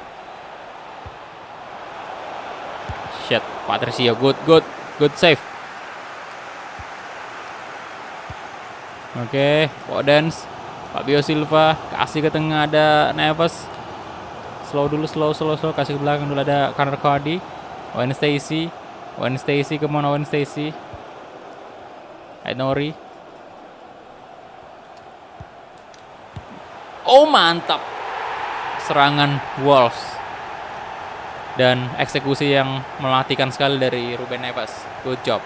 S1: Shit, Patricio, good save. Oke, Podence, Fabio Silva, kasih ke tengah, ada Neves. Slow, kasih ke belakang dulu, ada Connor Cody. Owen Stacy, come on Owen Stacy. Aitnori. Oh, mantap. Serangan Wolves. Dan eksekusi yang melatihkan sekali dari Ruben Neves. Good job.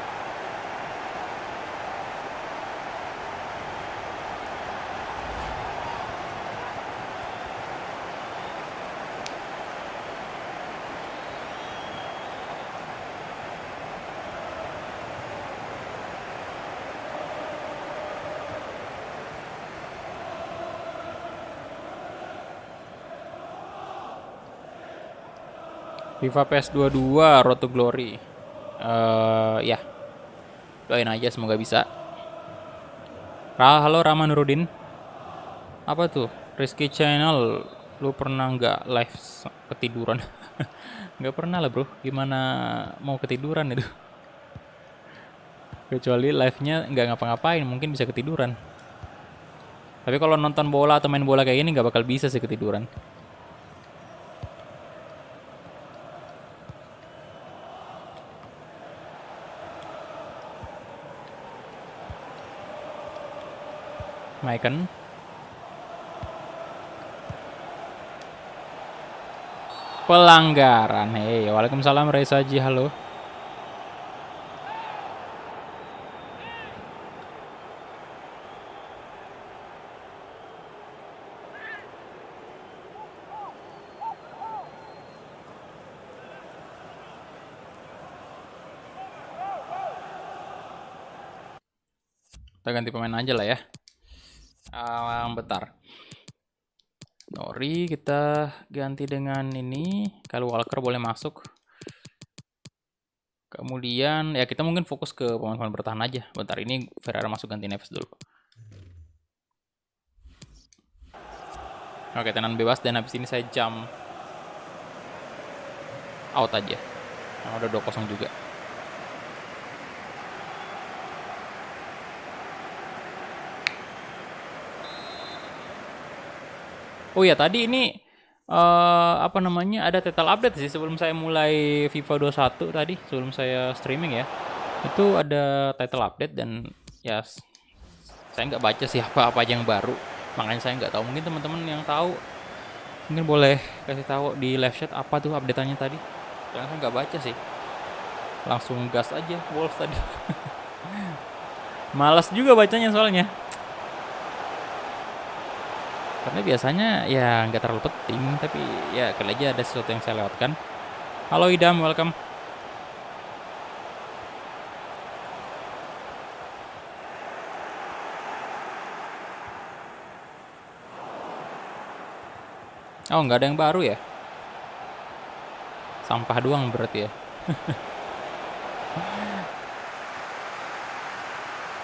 S1: FIFA PES 22 Road to Glory. Ya. Doain aja semoga bisa. Halo Rama Nurudin. Apa tuh? Rizky Channel, lu pernah nggak live ketiduran? Nggak pernah lah bro. Gimana mau ketiduran itu? Kecuali live-nya nggak ngapa-ngapain, mungkin bisa ketiduran. Tapi kalau nonton bola atau main bola kayak gini nggak bakal bisa sih ketiduran. Maicon. Pelanggaran. Hei, waalaikumsalam Reza Ji, halo. Kita ganti pemain aja lah ya. Bentar. Nori kita ganti dengan ini. Kalau Walker boleh masuk. Kemudian ya kita mungkin fokus ke pemain-pemain bertahan aja. Bentar, ini Ferreira masuk ganti Neves dulu. Oke, tenan bebas dan habis ini saya jump out aja. Yang udah 2-0 juga. Oh ya, tadi ini apa namanya, ada title update sih sebelum saya mulai FIFA 21 tadi, sebelum saya streaming ya. Itu ada title update dan ya saya nggak baca sih apa aja yang baru. Makanya saya nggak tahu, mungkin teman-teman yang tahu mungkin boleh kasih tahu di live chat apa tuh update-annya tadi. Karena saya nggak baca sih. Langsung gas aja Wolves tadi. Malas juga bacanya soalnya. Karena biasanya ya nggak terlalu penting, tapi ya kali aja ada sesuatu yang saya lewatkan. Halo Idam, welcome. Oh, nggak ada yang baru ya? Sampah doang berarti ya.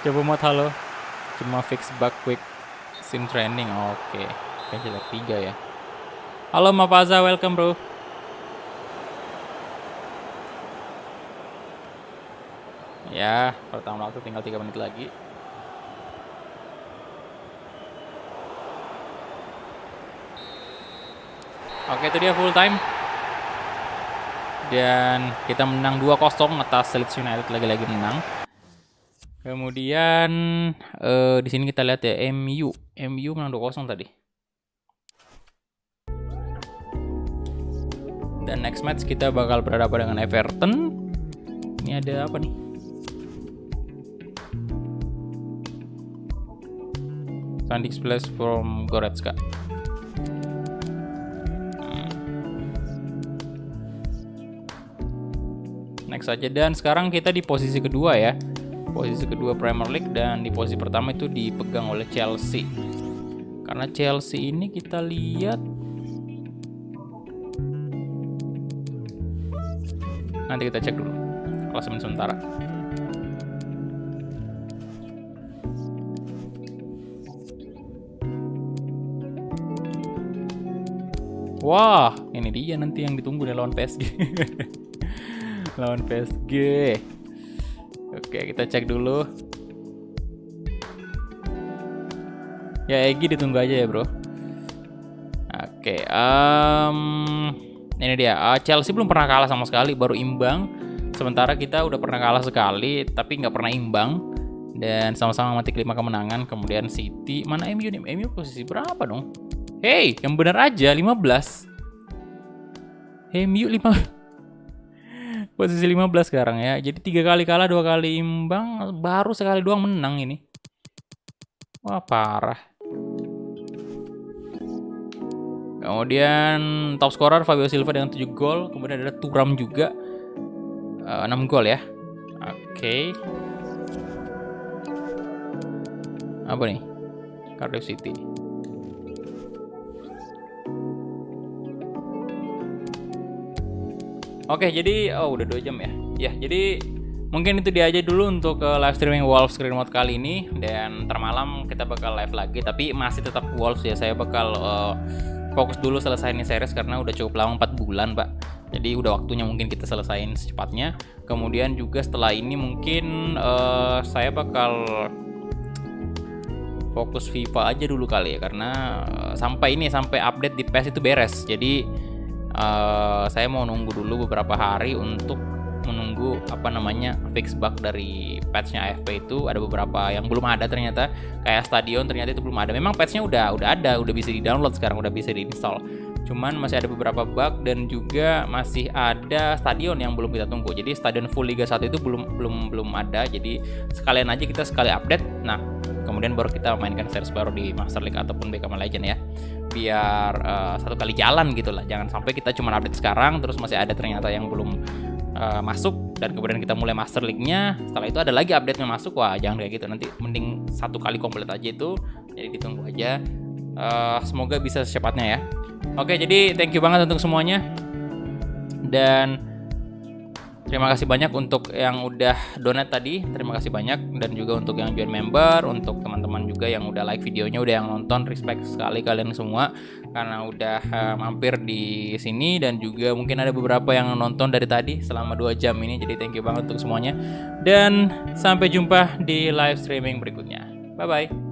S1: Coba mod halo. Cuma fix bug quick sim training. Oke. Kayaknya 3 ya. Halo Mafaza, welcome bro. Ya, pertama waktu tinggal 3 menit lagi. Oke, itu dia full time. Dan kita menang 2-0 atas Leeds United, lagi-lagi menang. Kemudian di sini kita lihat ya MU menang 2-0 tadi. Dan next match kita bakal berhadapan dengan Everton. Ini ada apa nih? Standing splash from Goretzka. Next aja, dan sekarang kita di posisi kedua ya. Posisi kedua Premier League, dan di posisi pertama itu dipegang oleh Chelsea. Karena Chelsea ini kita lihat nanti kita cek dulu klasemen sementara. Wah, ini dia nanti yang ditunggu nih lawan PSG. Lawan PSG. Oke, kita cek dulu. Ya, Egy ditunggu aja ya, bro. Oke, ini dia. Chelsea belum pernah kalah sama sekali, baru imbang. Sementara kita udah pernah kalah sekali, tapi nggak pernah imbang. Dan sama-sama mati 5 kemenangan. Kemudian City, mana MU nih? MU posisi berapa dong? Hey, yang benar aja 15. MU 5. Posisi 15 sekarang ya. Jadi 3 kali kalah, 2 kali imbang, baru sekali doang menang ini. Wah, parah. Kemudian top scorer Fabio Silva dengan 7 gol. Kemudian ada Thuram juga 6 gol ya. Oke. Apa nih? Cardiff City. Oke, jadi udah 2 jam ya. Ya, jadi mungkin itu dia aja dulu untuk live streaming Wolves Screen Mode kali ini. Dan ntar malam kita bakal live lagi, tapi masih tetap Wolves ya. Saya bakal fokus dulu selesaiin series karena udah cukup lama, 4 bulan, Pak. Jadi udah waktunya mungkin kita selesain secepatnya. Kemudian juga setelah ini mungkin saya bakal fokus FIFA aja dulu kali ya, karena sampai update di PES itu beres. Jadi saya mau nunggu dulu beberapa hari untuk menunggu fix bug dari patchnya AFP. Itu ada beberapa yang belum ada ternyata, kayak stadion ternyata itu belum ada. Memang patchnya udah ada, udah bisa di download sekarang, udah bisa diinstal. Cuman masih ada beberapa bug, dan juga masih ada stadion yang belum kita tunggu. Jadi stadion full Liga 1 itu belum ada. Jadi sekalian aja kita sekali update. Nah, kemudian baru kita mainkan series baru di Master League ataupun Beckham Legend ya. Biar satu kali jalan gitu lah. Jangan sampai kita cuma update sekarang terus masih ada ternyata yang belum masuk, dan kemudian kita mulai Master League-nya, setelah itu ada lagi update-nya masuk. Wah, jangan kayak gitu. Nanti mending satu kali komplit aja itu. Jadi ditunggu aja. Semoga bisa secepatnya ya. Oke, jadi thank you banget untuk semuanya. Dan terima kasih banyak untuk yang udah donate tadi. Terima kasih banyak. Dan juga untuk yang join member, untuk teman-teman juga yang udah like videonya, udah yang nonton. Respect sekali kalian semua karena udah mampir di sini, dan juga mungkin ada beberapa yang nonton dari tadi selama 2 jam ini. Jadi thank you banget untuk semuanya. Dan sampai jumpa di live streaming berikutnya. Bye bye.